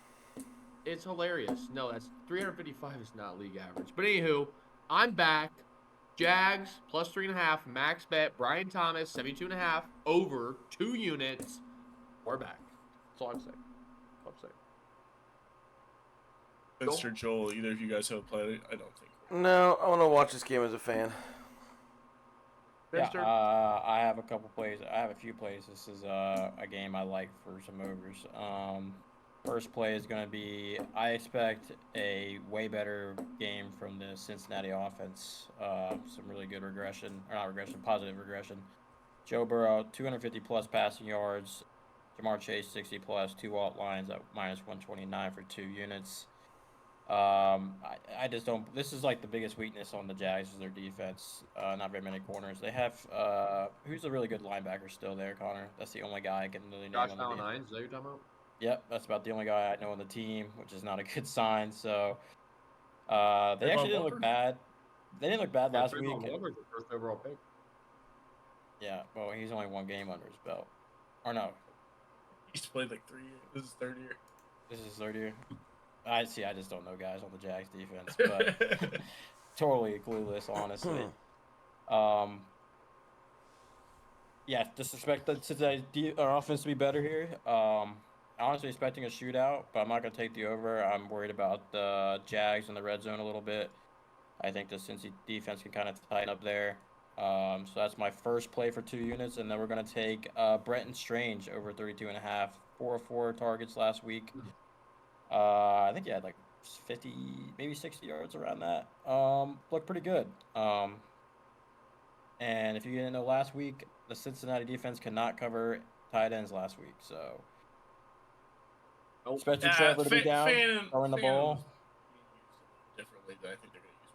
It's hilarious. No, that's 355 is not league average. But anywho, I'm back. Jags plus 3.5. Max bet. Brian Thomas 72.5 over 2 units. We're back. That's all I'm saying. Vince or Joel, either of you guys have played it? I don't think. No, I want to watch this game as a fan. Yeah, Mister? I have a couple plays. I have a few plays. This is a game I like for some overs. First play is going to be, I expect a way better game from the Cincinnati offense. Some really good positive regression. Joe Burrow, 250-plus passing yards. Jamar Chase, 60-plus, 2 alt lines at minus 129 for 2 units. I just don't. This is like the biggest weakness on the Jags is their defense. Not very many corners. They have who's a really good linebacker still there, Connor? That's the only guy I can really name Josh on the Allen team. Hines, is that what you're talking about? Yep, that's about the only guy I know on the team, which is not a good sign. So they Trayvon actually didn't look Walker? bad. They didn't look bad last week. Trayvon Walker's the first overall pick. Yeah, well, he's only 1 game under his belt. Or no, He's played like 3 years. This is 3rd year. this is his 3rd year. I just don't know guys on the Jags defense, but totally clueless, honestly. Yeah, just expect our offense to be better here. Honestly, expecting a shootout, but I'm not going to take the over. I'm worried about the Jags in the red zone a little bit. I think the Cincy defense can kind of tighten up there. So that's my first play for 2 units, and then we're going to take Brenton Strange over 32.5, 4 targets last week. I think he had like 50, maybe 60 yards around that. Looked pretty good. And if you didn't know, last week the Cincinnati defense cannot cover tight ends last week, so expecting Trevor to be down, throwing the ball. Differently than I think they're going to use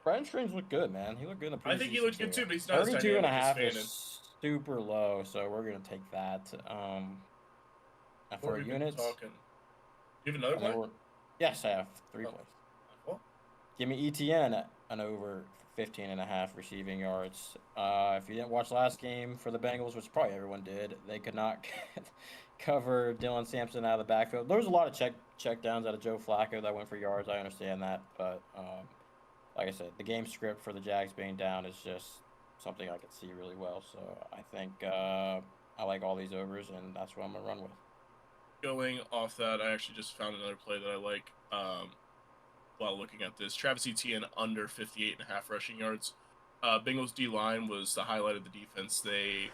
Brenton Strange looked good, man. He looked good in the preseason. I think he looked good too, but he's not as 32.5 dynamic as is super low, so we're gonna take that. And for units, Talking. You have another play? yes, I have 3 Oh. plays. Cool. Give me ETN an over 15.5 receiving yards. If you didn't watch last game for the Bengals, which probably everyone did, they could not cover Dylan Sampson out of the backfield. There was a lot of check downs out of Joe Flacco that went for yards. I understand that, but like I said, the game script for the Jags being down is just something I can see really well. So I think I like all these overs, and that's what I'm gonna run with. Going off that, I actually just found another play that I like while looking at this. Travis Etienne under 58.5 rushing yards. Bengals D-line was the highlight of the defense. They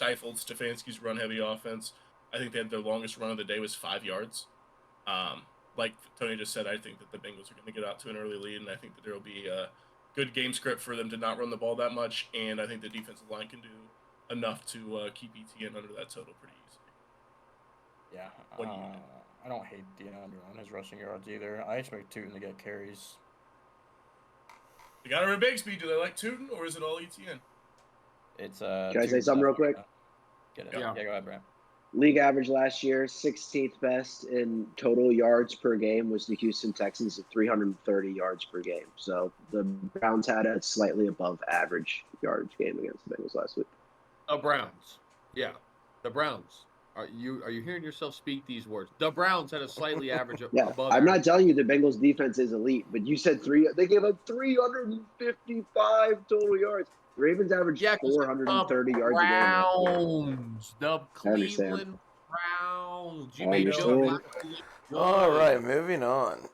stifled Stefanski's run-heavy offense. I think they had their longest run of the day was 5 yards. Like Tony just said, I think that the Bengals are going to get out to an early lead, and I think that there will be a good game script for them to not run the ball that much, and I think the defensive line can do enough to keep ETN under that total pretty easily. Yeah. What do you think? I don't hate the under on his rushing yards either. I expect Tootin to get carries. They got over Bigsby. Do they like Tootin, or is it all ETN? It's Can I say Tootin's something real up quick? right now. Get it? Yeah. Yeah, go ahead, Brad. League average last year, 16th best in total yards per game was the Houston Texans at 330 yards per game. So the Browns had a slightly above average yards game against the Bengals last week. The Browns. Yeah. The Browns. Are you hearing yourself speak these words? The Browns had a slightly average Yeah, above I'm not average. telling you the Bengals defense is elite, but you said they gave up 355 total yards. The Ravens averaged 430 yards a game. Browns. The I understand. Cleveland Browns. You I made Joe understand. Flacco look All good. right, moving on.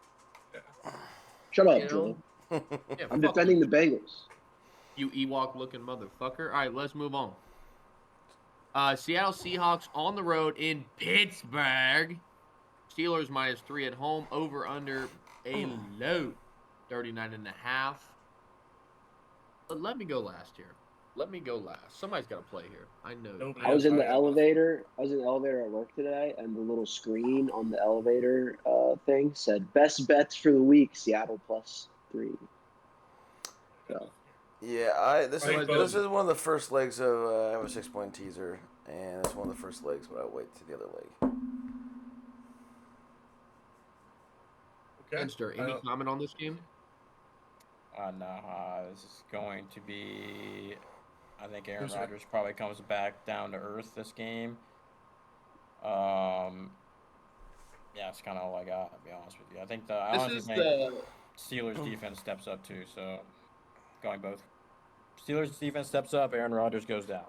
Shut up, You Joel. know? Yeah, I'm fuck defending you, the Bengals. you Ewok-looking motherfucker. All right, let's move on. Seattle Seahawks on the road in Pittsburgh. Steelers -3 at home. Over under a low 39.5. But let me go last here. Let me go last. Somebody's got to play here. I know. Nobody I was in the Fire. elevator. I was in the elevator at work today, and the little screen on the elevator thing said "Best bets for the week: Seattle +3." So Yeah, this I is think this is one of the first legs of I have a 6-point teaser, and it's one of the first legs, but I'll wait to the other leg. Okay. Finster, any comment on this game? No, this is going to be. I think Aaron Who's it? Rodgers probably comes back down to earth this game. Yeah, it's kind of all I got. To be honest with you, I think I This honestly is think the Steelers defense steps up too. So, going both. Steelers defense steps up. Aaron Rodgers goes down.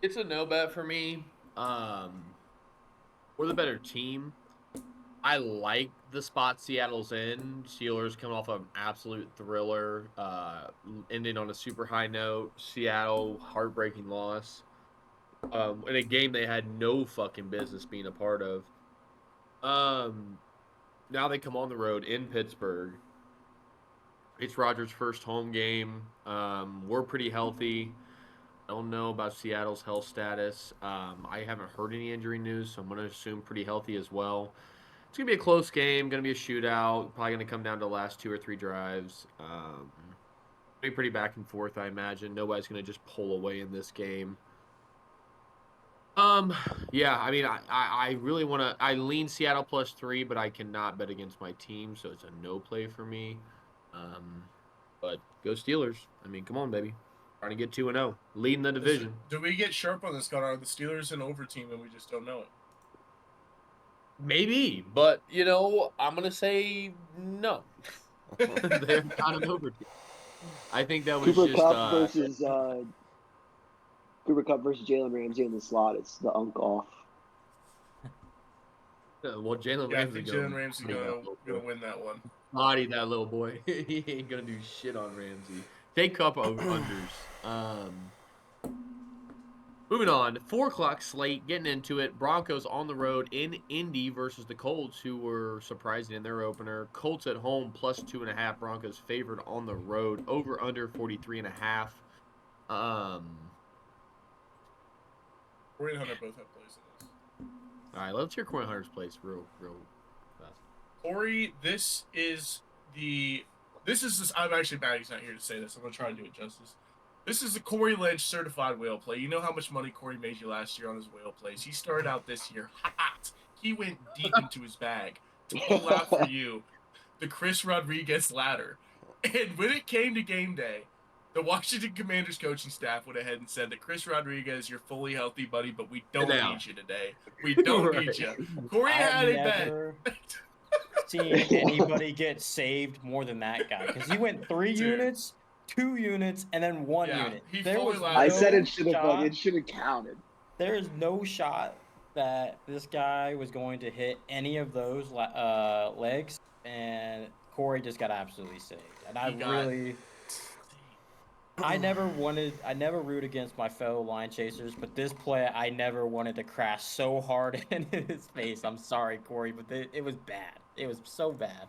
It's a no bet for me. We're the better team. I like the spot Seattle's in. Steelers coming off an absolute thriller, ending on a super high note. Seattle, heartbreaking loss. In a game they had no fucking business being a part of. Now they come on the road in Pittsburgh. It's Rodgers' first home game. We're pretty healthy. I don't know about Seattle's health status. I haven't heard any injury news, so I'm going to assume pretty healthy as well. It's going to be a close game, going to be a shootout, probably going to come down to the last 2 or 3 drives. Be pretty back and forth, I imagine. Nobody's going to just pull away in this game. Yeah, I mean, I really want to – I lean Seattle +3, but I cannot bet against my team, so it's a no play for me. But go Steelers. I mean, come on, baby. Trying to get 2-0. Leading the division. Do we get sharp on this, Connor? Are the Steelers an over team and we just don't know it? Maybe, but, you know, I'm going to say no. They're not an over team. I think that was Cooper just Kupp versus Jalen Ramsey in the slot. It's the unk off. well, Jalen Yeah, I Ramsey think Jalen Ramsey gonna win that one. body that little boy. He ain't gonna do shit on Ramsey. Take Kupp over unders. Moving on, 4:00 slate. Getting into it. Broncos on the road in Indy versus the Colts, who were surprising in their opener. Colts at home +2.5. Broncos favored on the road. Over under 43.5. Corey and Hunter both have plays in this. All right, let's hear Corey Hunter's place real fast. Corey, this is I'm actually mad he's not here to say this. I'm gonna try to do it justice. This is a Corey Lynch certified whale play. You know how much money Corey made you last year on his whale plays. He started out this year hot. He went deep into his bag to pull out for you the Chris Rodriguez ladder. And when it came to game day, the Washington Commanders coaching staff went ahead and said that Chris Rodriguez, you're fully healthy, buddy, but we don't Get out. need you today. We don't Right. need you. Corey had it bad. never seen anybody get saved more than that guy because he went 3 Dude. units, 2 units, and then 1 Yeah, unit. he There fully was lied. I no said it should shot- have counted. There is no shot that this guy was going to hit any of those legs, and Corey just got absolutely saved. And I He got- really, I never root against my fellow line chasers, but this play I never wanted to crash so hard in his face. I'm sorry, Corey, but it was bad. It was so bad.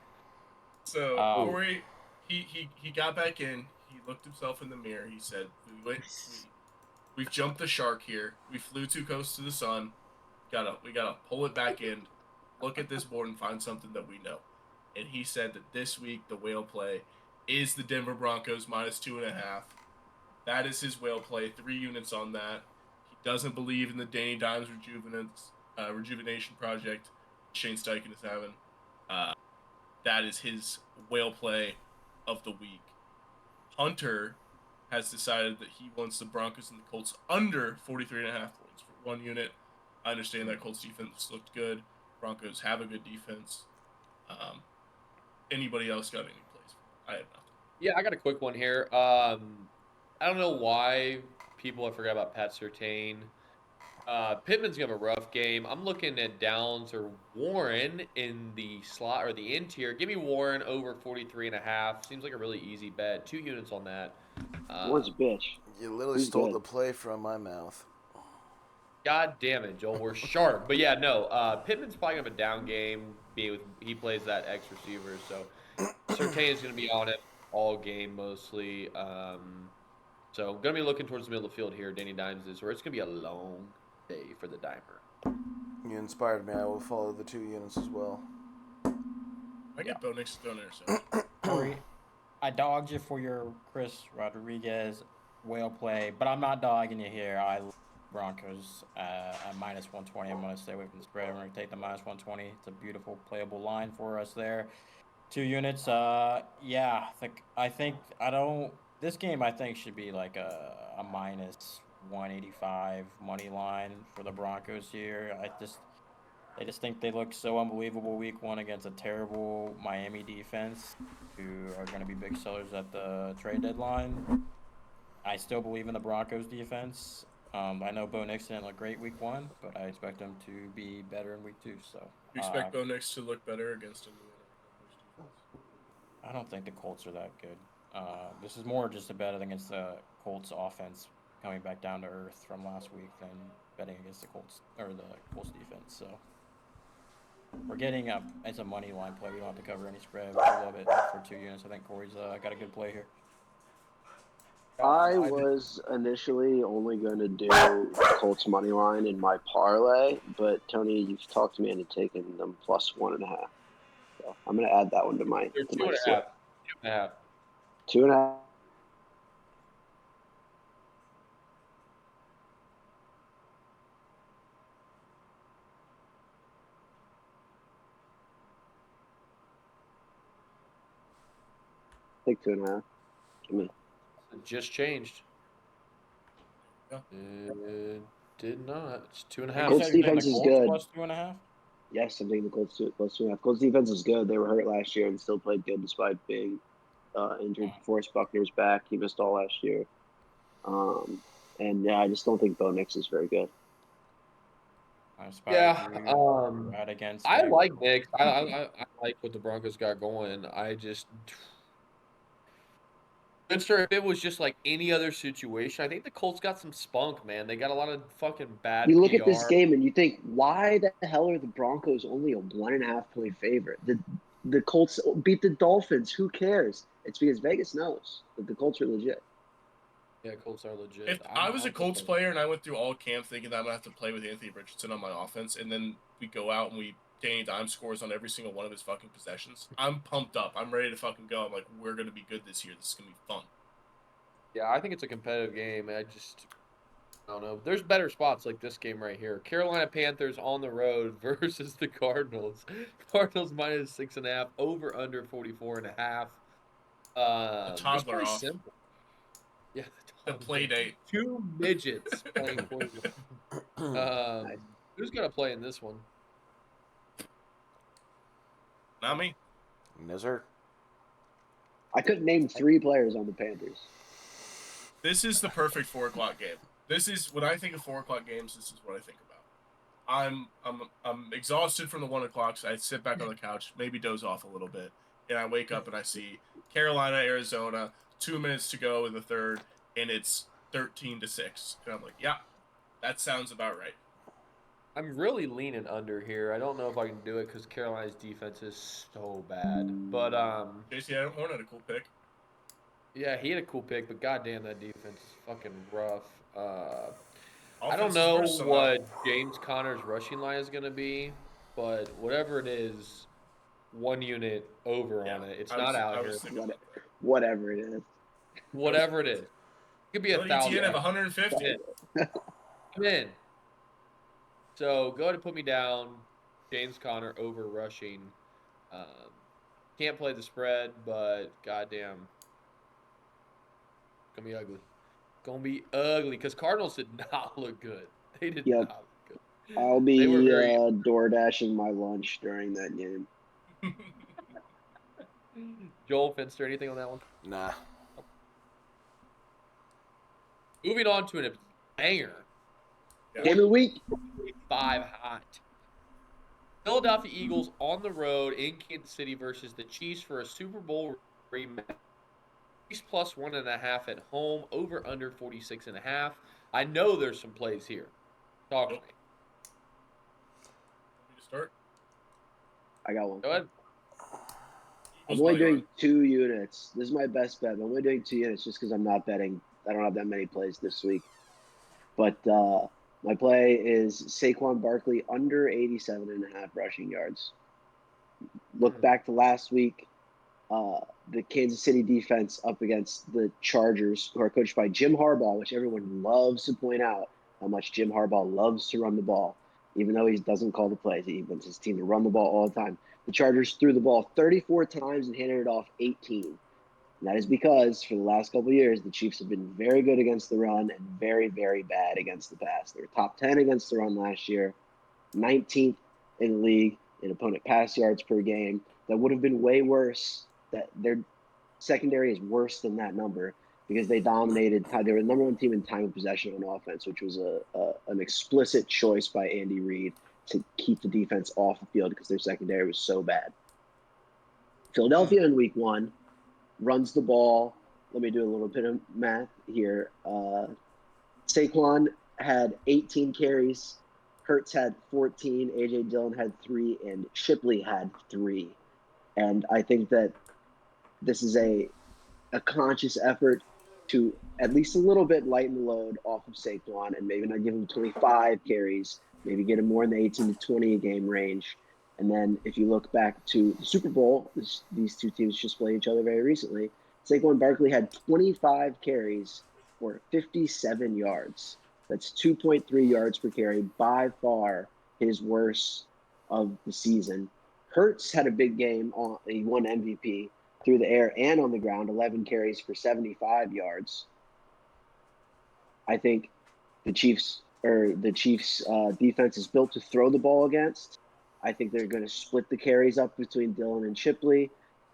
So Um, Corey, he got back in. He looked himself in the mirror. He said, we've jumped the shark here. We flew too close to the sun. We gotta pull it back in. Look at this board and find something that we know." And he said that this week the whale play is the Denver Broncos -2.5. That is his whale play. 3 units on that. He doesn't believe in the Danny Dimes rejuvenation project Shane Steichen is having. That is his whale play of the week. Hunter has decided that he wants the Broncos and the Colts under 43.5 points for 1 unit. I understand that Colts defense looked good. Broncos have a good defense. Anybody else got any plays? I have nothing. Yeah, I got a quick one here. I don't know why people have forgot about Pat Surtain. Pittman's gonna have a rough game. I'm looking at Downs or Warren in the slot or the end tier. Give me Warren over 43.5. Seems like a really easy bet. 2 units on that. Warren's a bitch. You literally He's stole good. the play from my mouth. God damn it, Joel. We're sharp. But yeah, no. Pittman's probably gonna have a down game. He plays that X receiver, so Surtain is gonna be on it all game mostly. So I'm gonna be looking towards the middle of the field here. Danny Dimes is, or it's gonna be a long day for the Dimer. You inspired me. I will follow the 2 units as well. I get Bo Nix to go there. Corey, I dogged you for your Chris Rodriguez whale play, but I'm not dogging you here. I Broncos at -120. I'm going to stay away from the spread. I'm going to take the -120. It's a beautiful playable line for us there. 2 units. Yeah, this game I think should be like a -185 money line for the Broncos here. I just think they look so unbelievable week 1 against a terrible Miami defense who are going to be big sellers at the trade deadline. I still believe in the Broncos defense. I know Bo Nix didn't look great week 1, but I expect him to be better in week 2. So You expect Bo Nix to look better against a new defense? I don't think the Colts are that good. This is more just a bet against the Colts offense coming back down to earth from last week than betting against the Colts or the Colts defense. So we're getting it's a money line play. We don't have to cover any spread. We love it for 2 units. I think Corey's got a good play here. I was initially only going to do Colts money line in my parlay, but Tony, you've talked me into taking them +1.5. So I'm going to add that one to my. They're to 2.5. my slip. 2.5. 2.5. Take 2.5. Give me. It just changed. Yeah. It did not. It's Colts 2.5. defense is good. +2.5. Yes, I'm taking the Colts +2.5. Colts defense is good. They were hurt last year and still played good despite being injured. Forrest Buckner's back. He missed all last year. And yeah, I just don't think Bo Nix is very good. Yeah, Right against. I like Nick. I like what the Broncos got going. I just, sir, if it was just like any other situation, I think the Colts got some spunk, man. They got a lot of fucking bad. You look PR. at this game and you think, why the hell are the Broncos only a 1.5 point favorite? The Colts beat the Dolphins. Who cares? It's because Vegas knows that the Colts are legit. Yeah, Colts are legit. If I was a Colts player and I went through all camp thinking that I'm going to have to play with Anthony Richardson on my offense, and then we go out and Danny Dimes scores on every single one of his fucking possessions, I'm pumped up. I'm ready to fucking go. I'm like, we're going to be good this year. This is going to be fun. Yeah, I think it's a competitive game. I don't know. There's better spots like this game right here. Carolina Panthers on the road versus the Cardinals. Cardinals -6.5, over under 44.5. The toddler it's off. simple. Yeah, The play date. 2 midgets playing quarterback. Who's gonna play in this one? Not me. No, sir. I couldn't name 3 players on the Panthers. This is the perfect 4 o'clock game. This is when I think of 4 o'clock games. This is what I think about. I'm exhausted from the 1 o'clock. So I sit back on the couch, maybe doze off a little bit, and I wake up and I see Carolina, Arizona, 2 minutes to go in the third, and it's 13-6. And I'm like, yeah, that sounds about right. I'm really leaning under here. I don't know if I can do it because Carolina's defense is so bad. But JC Adam Horn had a cool pick. yeah, he had a cool pick, but goddamn, that defense is fucking rough. I Offense don't is know worse somehow. what James Conner's rushing line is going to be, but whatever it is, 1 unit over Yeah, on it. It's I was- not I out was here. thinking about that. Whatever it is. Whatever it is, it could be Let 1,000. ETN have 150. I'm in. So go ahead and put me down. James Conner over rushing. Can't play the spread, but goddamn, gonna be ugly. Gonna be ugly because Cardinals did not look good. They did Yep. not look good. I'll be They were very- door dashing my lunch during that game. Joel Finster, anything on that one? Nah. Moving on to an banger. Game of the week. 5 hot. Philadelphia Eagles on the road in Kansas City versus the Chiefs for a Super Bowl rematch. Chiefs plus 1.5 at home, over under 46.5. I know there's some plays here. Talk to me. You start? I got one. Go ahead. I'm Eagles only money doing line. 2 units. This is my best bet. I'm only doing 2 units just because I'm not betting. I don't have that many plays this week. But my play is Saquon Barkley under 87.5 rushing yards. Look back to last week. The Kansas City defense up against the Chargers, who are coached by Jim Harbaugh, which everyone loves to point out how much Jim Harbaugh loves to run the ball. Even though he doesn't call the plays, he wants his team to run the ball all the time. The Chargers threw the ball 34 times and handed it off 18. And that is because for the last couple of years, the Chiefs have been very good against the run and very, very bad against the pass. They were top 10 against the run last year, 19th in the league in opponent pass yards per game. That would have been way worse. That their secondary is worse than that number because they dominated. They were the number 1 team in time of possession on offense, which was an explicit choice by Andy Reid to keep the defense off the field because their secondary was so bad. Philadelphia in week 1 runs the ball. Let me do a little bit of math here. Saquon had 18 carries. Hurts had 14. A.J. Dillon had 3. And Shipley had 3. And I think that this is a conscious effort to at least a little bit lighten the load off of Saquon and maybe not give him 25 carries, maybe get him more in the 18 to 20 a game range. And then if you look back to the Super Bowl, these two teams just played each other very recently. Saquon Barkley had 25 carries for 57 yards. That's 2.3 yards per carry, by far his worst of the season. Hurts had a big game. He won MVP through the air and on the ground, 11 carries for 75 yards. I think the Chiefs defense is built to throw the ball against. I think they're going to split the carries up between Dillon and Shipley.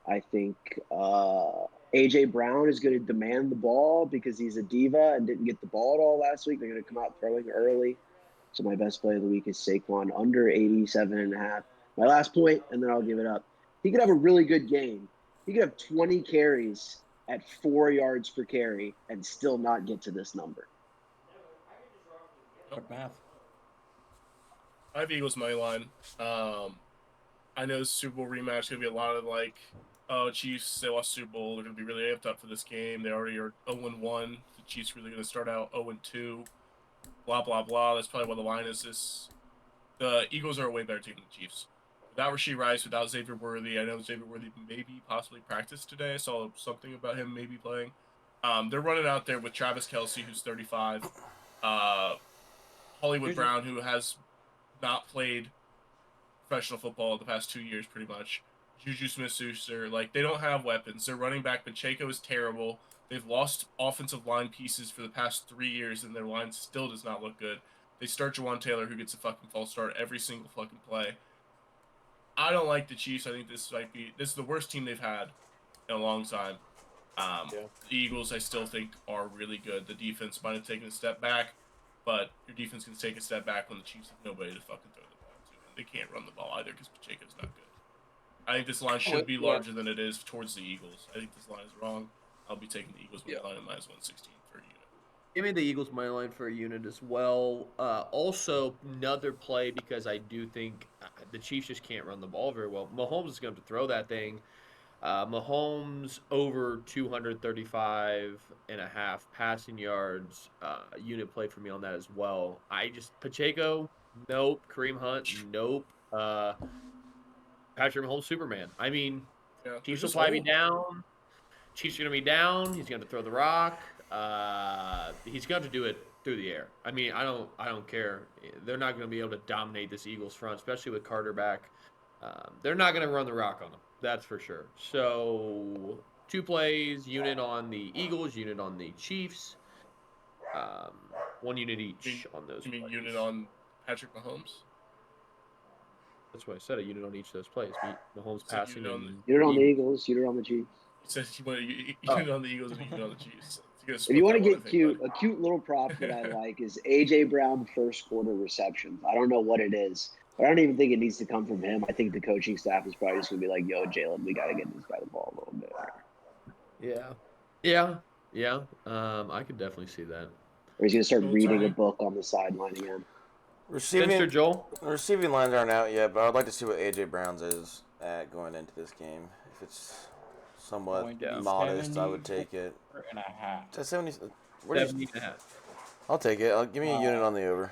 I think A.J. Brown is going to demand the ball because he's a diva and didn't get the ball at all last week. They're going to come out throwing early. So my best play of the week is Saquon under 87.5. My last point, and then I'll give it up. He could have a really good game. He could have 20 carries at 4 yards per carry and still not get to this number. Quick math. I have Eagles money line. I know Super Bowl rematch gonna be a lot of like, oh, Chiefs, they lost Super Bowl. They're gonna be really amped up for this game. They already are 0-1. The Chiefs really gonna start out 0-2. Blah blah blah. That's probably what the line is. The Eagles are a way better team than the Chiefs. Without Rashee Rice, without Xavier Worthy, I know Xavier Worthy maybe possibly practiced today. I saw something about him maybe playing. They're running out there with Travis Kelce, who's 35. Hollywood Brown, who has not played professional football in the past 2 years, pretty much. Juju Smith-Schuster, like, they don't have weapons. Their running back, Pacheco, is terrible. They've lost offensive line pieces for the past 3 years, and their line still does not look good. They start Jawan Taylor, who gets a fucking false start every single fucking play. I don't like the Chiefs. I think this is the worst team they've had in a long time. The Eagles, I still think, are really good. The defense might have taken a step back, but your defense can take a step back when the Chiefs have nobody to fucking throw the ball to. And they can't run the ball either because Pacheco's not good. I think this line should wait, be yeah. larger than it is towards the Eagles. I think this line is wrong. I'll be taking the Eagles money line at minus 116 for a unit. Give me the Eagles money line for a unit as well. Also, another play because I do think the Chiefs just can't run the ball very well. Mahomes is going to have to throw that thing. Mahomes over 235 and a half passing yards. Unit play for me on that as well. Pacheco, nope. Kareem Hunt, nope. Patrick Mahomes, Superman. I mean, Yeah, Chiefs they're will just probably be old. down. Chiefs are going to be down. He's going to throw the rock. He's going to do it through the air. I mean, I don't care. They're not going to be able to dominate this Eagles front, especially with Carter back. They're not going to run the rock on them. That's for sure. So 2 plays, unit on the Eagles, unit on the Chiefs. 1 unit each on those. You mean plays. unit on Patrick Mahomes? That's what I said. A unit on each of those plays. Mahomes So passing unit on and You're on the Eagles. You're on the Chiefs. He said you want unit on the Eagles and unit on the Chiefs. If you want to get cute, a cute little prop that I like is AJ Brown first quarter receptions. I don't know what it is, but I don't even think it needs to come from him. I think the coaching staff is probably just gonna be like, "Yo, Jalen, we gotta get this guy the ball a little bit." Yeah. I could definitely see that. Or he's gonna start Cool, reading sorry. a book on the sideline again. Finster, Receiving Joel. receiving lines aren't out yet, but I'd like to see what AJ Brown's is at going into this game. If it's somewhat Going to be modest, I would take it. 74.5. It's at 70. What is? 70 and a half. I'll take it. Give me a unit on the over.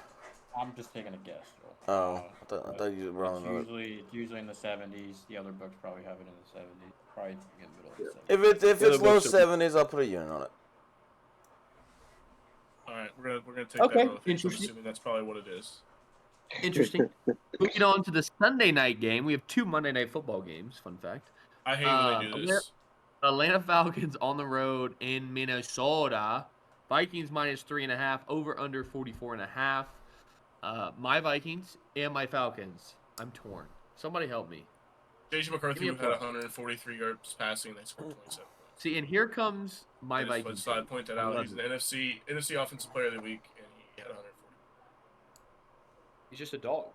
I'm just taking a guess. Joel. Oh, I But thought you were on the. it's usually in the 70s. The other books probably have it in the 70s. Probably in the middle of the 70s. If The it's other low books are- 70s, I'll put a unit on it. All right, we're gonna take Okay, that. I'm interesting. assuming that's probably what it is. Interesting. Moving on to the Sunday night game. We have 2 Monday night football games. Fun fact. I hate when they do this. Atlanta Falcons on the road in Minnesota. Vikings minus 3.5. Over under 44.5. My Vikings and my Falcons. I'm torn. Somebody help me. JJ McCarthy Give me had a point. 143 yards passing. They scored 27 points. See, and here comes my I just Vikings. thought I'd point that I out. love He's it. the NFC Offensive Player of the Week, and he had 140. He's just a dog.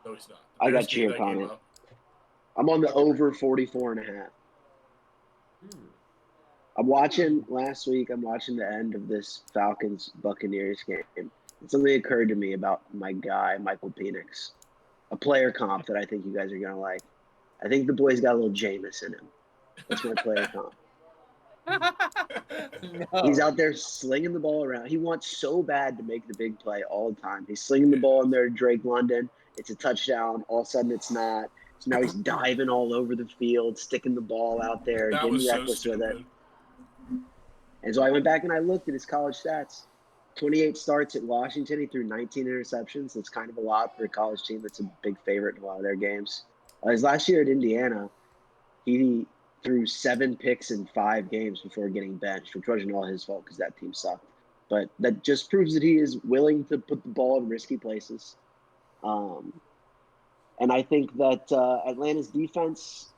No, he's not. I got Bears gave you, that game Connor. up. I'm on the over 44.5. I'm watching the end of this Falcons Buccaneers game. And something occurred to me about my guy, Michael Penix, a player comp that I think you guys are going to like. I think the boy's got a little Jameis in him. That's my player comp. No. He's out there slinging the ball around. He wants so bad to make the big play all the time. He's slinging the ball in there to Drake London. It's a touchdown. All of a sudden, it's not. So now he's diving all over the field, sticking the ball out there, That getting was so reckless with it. stupid. And so I went back and I looked at his college stats. 28 starts at Washington. He threw 19 interceptions. That's kind of a lot for a college team that's a big favorite in a lot of their games. His last year at Indiana, he threw 7 picks in 5 games before getting benched, which wasn't all his fault because that team sucked. But that just proves that he is willing to put the ball in risky places. And I think that Atlanta's defense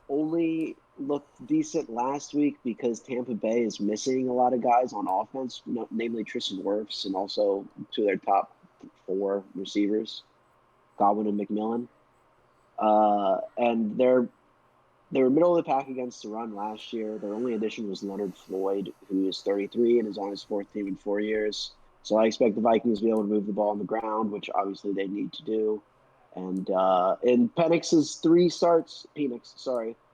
only looked decent last week because Tampa Bay is missing a lot of guys on offense, namely Tristan Wirfs and also 2 of their top 4 receivers, Godwin and McMillan. And they're middle of the pack against the run last year. Their only addition was Leonard Floyd, who is 33 and is on his 4th team in 4 years. So I expect the Vikings to be able to move the ball on the ground, which obviously they need to do. And in Penix's 3 starts,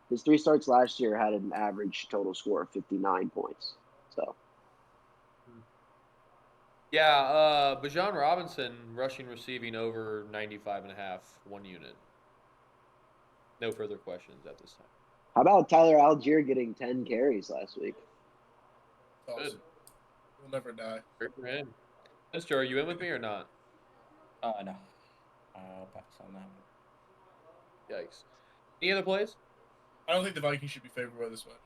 his 3 starts last year had an average total score of 59 points. So Yeah, Bijan Robinson rushing, receiving over 95.5, 1 unit. No further questions at this time. how about Tyler Algier getting 10 carries last week? Awesome. We'll never die. Great for him. Mister, are you in with me or not? No. I'll pass on that one. Yikes. Any other plays? I don't think the Vikings should be favored by this much.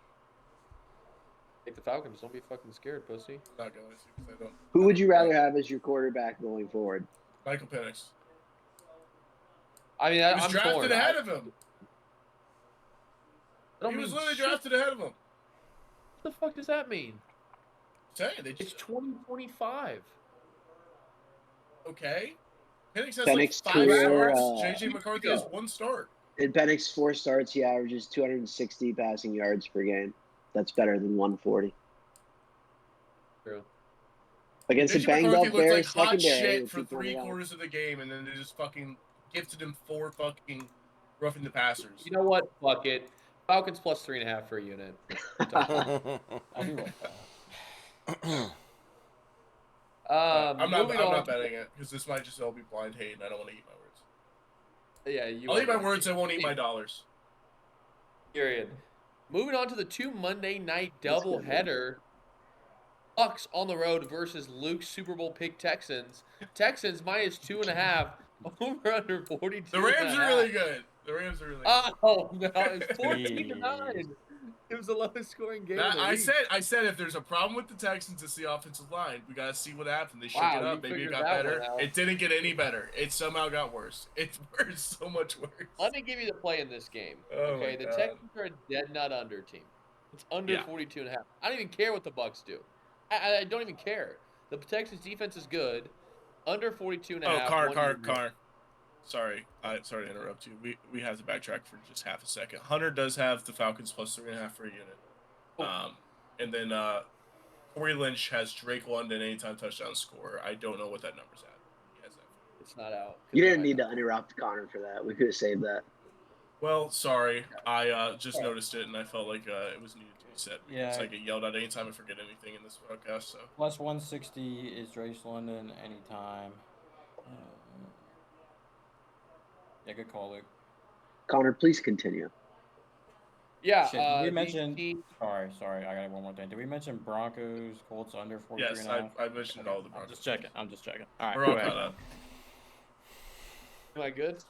Take the Falcons. Don't be fucking scared, pussy. I'm not going to because I don't. Who would you rather have as your quarterback going forward? Michael Penix. I mean, He was I'm drafted torn. ahead of him. I don't He was mean literally shit. drafted ahead of him. What the fuck does that mean? Saying they It's just 2025. okay. Penix has Penix like 5 career, starts. JJ Here we McCarthy go. has 1 start. In Penix 4 starts, he averages 260 passing yards per game. That's better than 140. True. Against a JJ banged McCarthy up looked Bears like hot secondary, shit which for we pointed out. 3/4 of the game, and then they just fucking gifted him 4 fucking roughing the passers. You know what? Fuck it. Falcons plus 3.5 for a unit. I do like that. I'm Moving on. not betting it because this might just all be blind hate, and I don't want to eat my words. Yeah, you. I'll are eat my right. words. I won't eat my dollars. Period. Moving on to the 2 Monday night That's good, doubleheader. Bucks on the road versus Luke's Super Bowl pick Texans. Texans minus 2.5. Over under 42. The Rams are really good. The Rams are really good. Oh no, it's 14-9. It was the lowest scoring game. of the I week. said if there's a problem with the Texans, it's the offensive line. We gotta see what happened. They shook Wow, it up. you Maybe it figured got that better. one out. It didn't get any better. It somehow got worse. It's worse, so much worse. Let me give you the play in this game. Oh Okay, my the God. Texans are a dead nut under team. It's under Yeah. 42.5. I don't even care what the Bucks do. I don't even care. The Texans defense is good. Under 42.5. Oh, Car. Sorry to interrupt you. We have to backtrack for just half a second. Hunter does have the Falcons plus 3.5 for a unit. Oh. And then Corey Lynch has Drake London anytime touchdown score. I don't know what that number's at. He has that. It's not out. You didn't need to interrupt Connor for that. We could have saved that. Well, sorry. I just noticed it and I felt like it was needed to be said. Yeah. It's like I get yelled at anytime I forget anything in this podcast. So Plus 160 is Drake London anytime. Yeah, good call, Luke. Connor, please continue. Yeah. Shit, did we these mention- teams- Sorry, I got one more thing. Did we mention Broncos, Colts under 43 yes, and a half? I mentioned all the I'm Broncos. just checking. All right, We're go all ahead. caught up. Am I good?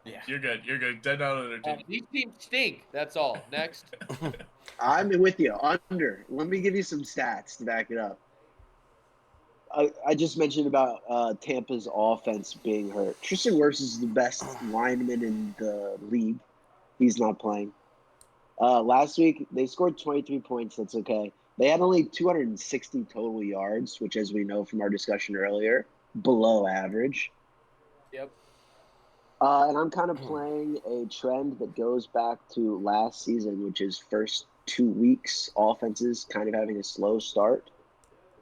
Yeah. You're good. Dead out of their team. These teams stink. That's all. Next. I'm with you. Under. Let me give you some stats to back it up. I just mentioned about Tampa's offense being hurt. Tristan Wirfs is the best lineman in the league. He's not playing. Last week, they scored 23 points. That's okay. They had only 260 total yards, which, as we know from our discussion earlier, below average. Yep. And I'm kind of playing a trend that goes back to last season, which is first 2 weeks, offenses kind of having a slow start.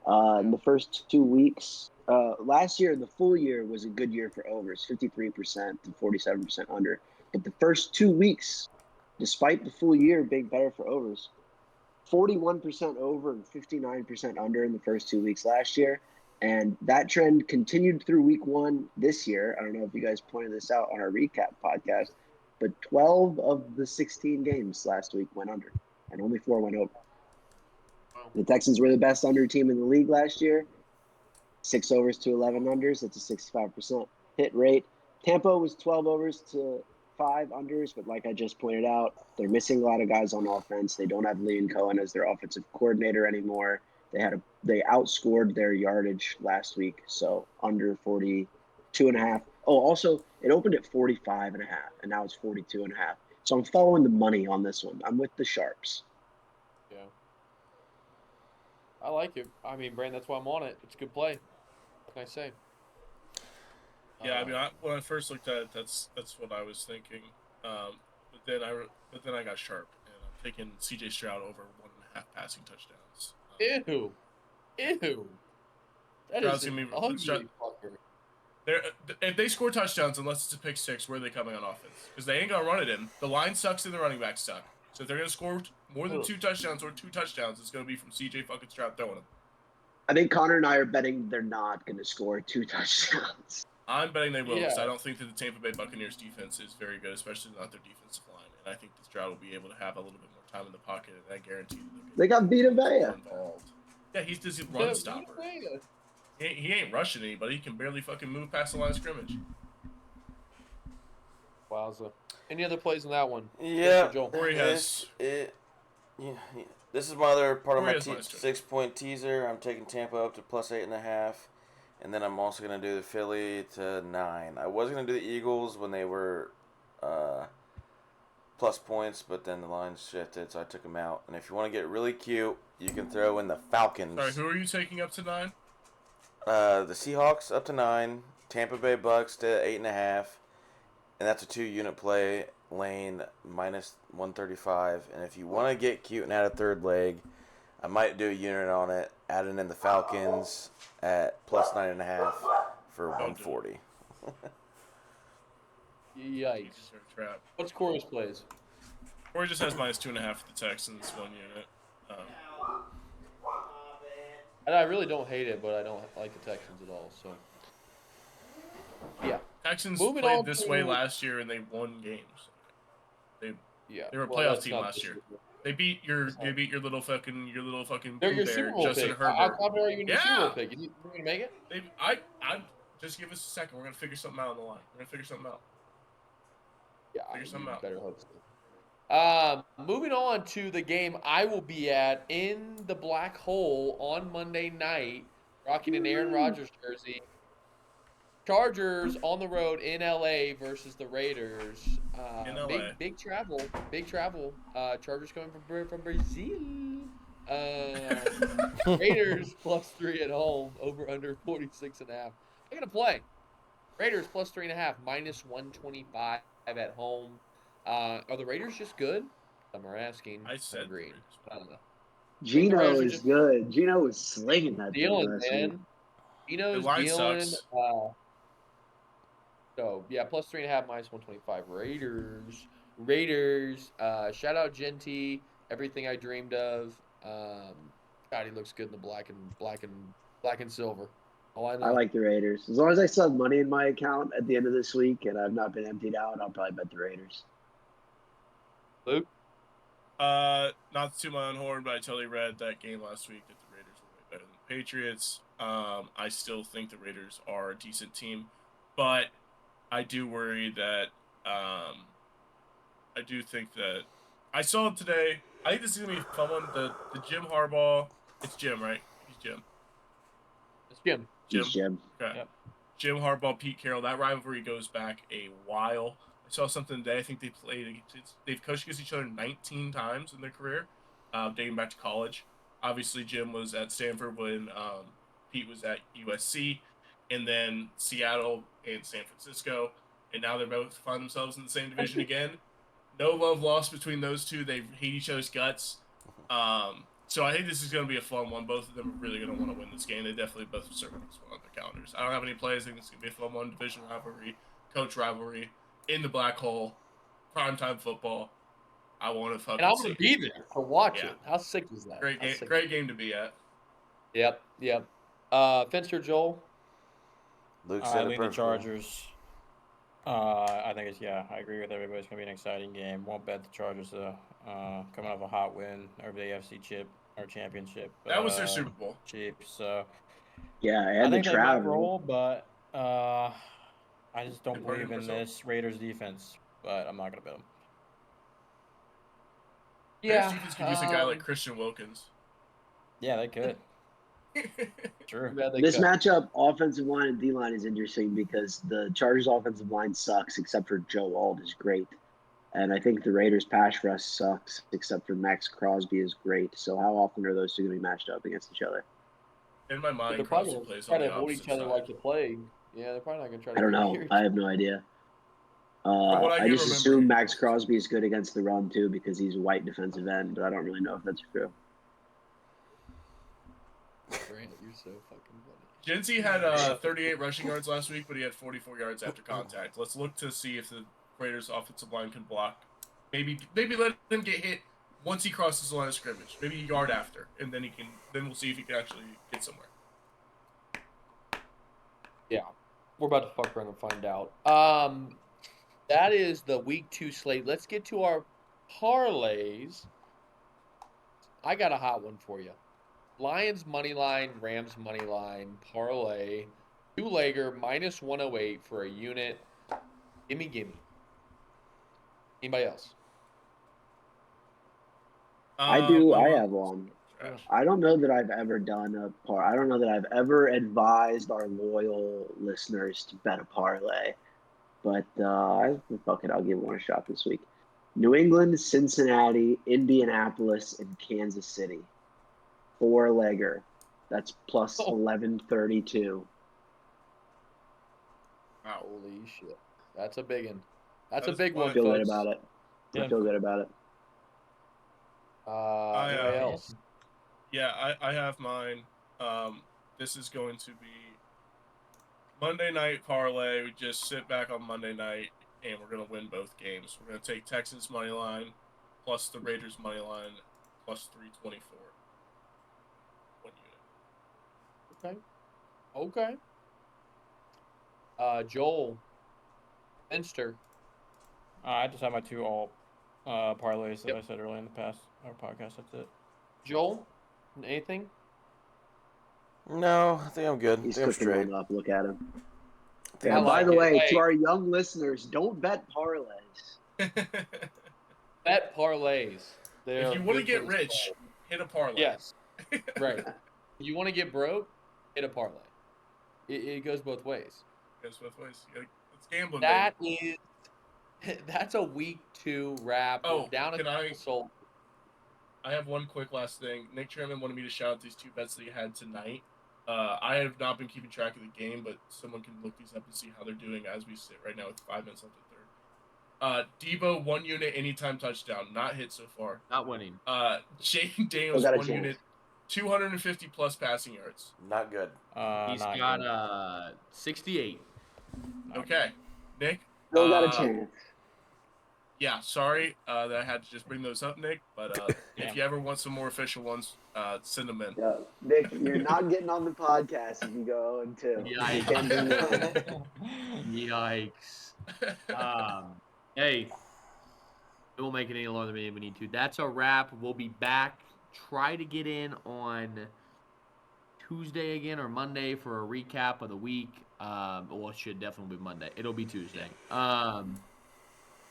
In the first 2 weeks, last year, the full year was a good year for overs, 53% to 47% under. But the first 2 weeks, despite the full year being better for overs, 41% over and 59% under in the first 2 weeks last year. And that trend continued through week 1 this year. I don't know if you guys pointed this out on our recap podcast, but 12 of the 16 games last week went under, and only 4 went over. The Texans were the best under team in the league last year. 6 overs to 11 unders. That's a 65% hit rate. Tampa was 12 overs to 5 unders, but like I just pointed out, they're missing a lot of guys on offense. They don't have Liam Cohen as their offensive coordinator anymore. They outscored their yardage last week, so under 42.5. Oh, also, it opened at 45.5, and now it's 42.5. So I'm following the money on this one. I'm with the Sharps. Yeah. I like it. I mean, Brandon, that's why I'm on it. It's a good play. What can I say? Yeah, I mean, when I first looked at it, that's what I was thinking. But then I got sharp, and I'm taking C.J. Stroud over 1.5 passing touchdowns. Ew. That Stroud's is gonna an be- ugly Stroud- fucker. If they score touchdowns, unless it's a pick six, where are they coming on offense? Because they ain't gonna run it in. The line sucks and the running backs suck. So if they're gonna score more than 2 touchdowns or 2 touchdowns, it's gonna be from C.J. fucking Stroud throwing them. I think Connor and I are betting they're not going to score 2 touchdowns. I'm betting they will, because Yeah. I don't think that the Tampa Bay Buccaneers defense is very good, especially not their defensive line. And I think that Stroud will be able to have a little bit more time in the pocket, and I guarantee that They got Vita Vea. involved. Yeah, he's just a run stopper. He ain't rushing anybody. He can barely fucking move past the line of scrimmage. Wowza. Any other plays on that one? Yeah. Mr. Joel? Corey has. Yeah. This is my other part of Corey my has minus 2. 6-point teaser. I'm taking Tampa up to plus 8.5, and then I'm also gonna do the Philly to 9. I was gonna do the Eagles when they were plus points, but then the lines shifted, so I took them out. And if you want to get really cute, you can throw in the Falcons. Sorry, who are you taking up to 9? The Seahawks up to 9, Tampa Bay Bucks to 8.5, and that's a 2-unit play. lane minus 135. And if you want to get cute and add a third leg, I might do a unit on it, adding in the Falcons at plus 9.5 for 140. Yikes. Trap. What's Corey's plays? Or just has minus 2.5 for the Texans, 1 unit. And I really don't hate it, but I don't like the Texans at all. So, yeah. Texans Moving played on this to- way last year and they won games. Yeah. They were a well, playoff that's team not last the year. Super Bowl. They beat your little fucking They're Pooh your Bear, Super Bowl Justin pick. Herbert. How dare you in your Super Bowl Yeah. pick? You gonna make it? I just give us a second. We're gonna figure something out on the line. We're gonna figure something out. Yeah, Figure something you out. better hope so. Moving on to the game I will be at in the Black Hole on Monday night, rocking an Aaron Rodgers jersey. Chargers on the road in LA versus the Raiders. In LA. Big travel. Chargers coming from Brazil. Raiders +3 at home, over under 46.5. I'm gonna play. Raiders +3.5, minus 125 at home. Are the Raiders just good? Some are asking. I said Agreed. Raiders. I don't know. Gino Raiders are is just- good. Gino was slinging that thing Dealing, last week. man. Gino's The line dealing. sucks. So yeah, +3.5, minus 125. Raiders. Shout out Genty. Everything I dreamed of. God, he looks good in the black and silver. Oh, I know. I like the Raiders. As long as I still have money in my account at the end of this week and I've not been emptied out, I'll probably bet the Raiders. Luke. Not to my own horn, but I totally read that game last week that the Raiders were way better than the Patriots. I still think the Raiders are a decent team, but I do worry that I do think that I saw it today. I think this is gonna be a fun one. The Jim Harbaugh. It's Jim, right? He's Jim. It's Jim. He's Jim. Okay. Yep. Jim Harbaugh, Pete Carroll. That rivalry goes back a while. I saw something today. I think they've coached against each other 19 times in their career, dating back to college. Obviously, Jim was at Stanford when Pete was at USC, and then Seattle and San Francisco, and now they're both find themselves in the same division again. No love lost between those two. They hate each other's guts. So I think this is going to be a fun one. Both of them are really going to want to win this game. They definitely both deserve this one on their calendars. I don't have any plays. I think it's going to be a fun one. Division rivalry, coach rivalry, in the Black Hole, primetime football. I want to fucking And I'm see gonna it. be there to watch Yeah. it. How sick is that? Great How game. sick Great game to be at. Yep. Fencer Joel. Luke I said it lean the perfectly. Chargers. I think I agree with everybody. It's gonna be an exciting game. Won't bet the Chargers coming off a hot win over the AFC championship. That was their Super Bowl. Chiefs. So Yeah, I and the think they might travel. roll, but I just don't Good for believe in yourself. this Raiders defense. But I'm not gonna bet them. Raiders defense could use a guy like Christian Wilkins. Yeah, they could. Sure. This matchup, offensive line and D line, is interesting because the Chargers' offensive line sucks, except for Joe Alt is great, and I think the Raiders' pass rush sucks, except for Max Crosby is great. So how often are those two going to be matched up against each other? In my mind, They're probably Crosby gonna plays try on to the hold opposite each other side. like the plague. Yeah, they're probably not gonna try to. I don't know. hear each I have no idea. what I I can just remember- assume Max Crosby is good against the run too because he's a white defensive end, but I don't really know if that's true. Brandon, you're so fucking funny. Genty had 38 rushing yards last week, but he had 44 yards after contact. Let's look to see if the Raiders' offensive line can block. Maybe let him get hit once he crosses the line of scrimmage. Maybe a yard after, and then Then we'll see if he can actually get somewhere. Yeah, we're about to fuck around and find out. That is the week 2 slate. Let's get to our parlays. I got a hot one for you. Lions money line, Rams money line, parlay, 2-legger, minus 108 for a unit. Gimme. Anybody else? I do. I I'm have one. trash. I don't know that I've ever done a I don't know that I've ever advised our loyal listeners to bet a parlay, but fuck it, I'll give one a shot this week. New England, Cincinnati, Indianapolis, and Kansas City. 4-legger. That's plus 1132. Wow. Holy shit. That's a big one. That's That a is big fine. one, I feel good folks. about it. Yeah. I feel good about it. Anybody else? Yeah, I have mine. This is going to be Monday night parlay. We just sit back on Monday night, and we're gonna win both games. We're gonna take Texans money line plus the Raiders money line plus 324. 1 unit. Okay. Joel. Finster. I just have my 2 alt parlays that Yep. I said earlier in the past our podcast. That's it. Joel, anything? No, I think I'm good. I He's think I'm cooking straight. one up. Look at him. I think I I'm And by like the it. way, Hey. to our young listeners, don't bet parlays. Bet parlays. They're If you want to good get for the rich, soul. hit a parlay. Yes. Right. If you want to get broke, hit a parlay. It goes both ways. Goes both ways. It's gambling. That baby. is, that's a week 2 wrap. Oh, We're down a can I- couple sold. I have one quick last thing. Nick Chairman wanted me to shout out these 2 bets that he had tonight. I have not been keeping track of the game, but someone can look these up and see how they're doing as we sit right now with 5 minutes left in third. Debo 1 unit anytime touchdown, not hit so far. Not winning. Jaden Daniels got a 1 chance. unit, 250 plus passing yards. Not good. He's Not got good. 68. Not Okay, Nick. Still got a Uh, chance. Yeah, sorry that I had to just bring those up, Nick. But Yeah. if you ever want some more official ones, send them in. Yo, Nick, you're not getting on the podcast if you go 0-2. Yeah, You can't do that. good. Yikes. Hey, we won't make it any longer than we need to. That's a wrap. We'll be back. Try to get in on Tuesday again or Monday for a recap of the week. Well, it should definitely be Monday. It'll be Tuesday.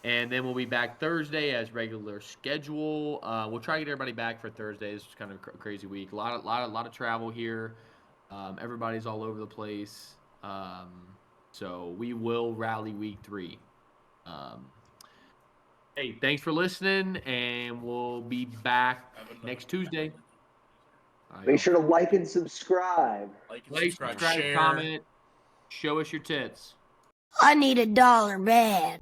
And then we'll be back Thursday as regular schedule. We'll try to get everybody back for Thursday. It's kind of a crazy week. A lot of travel here. Everybody's all over the place. So we will rally week 3. Hey, thanks for listening, and we'll be back next Tuesday. Make sure to like and subscribe. Like and Like, subscribe, subscribe, share. comment, show us your tits. I need $1 bad.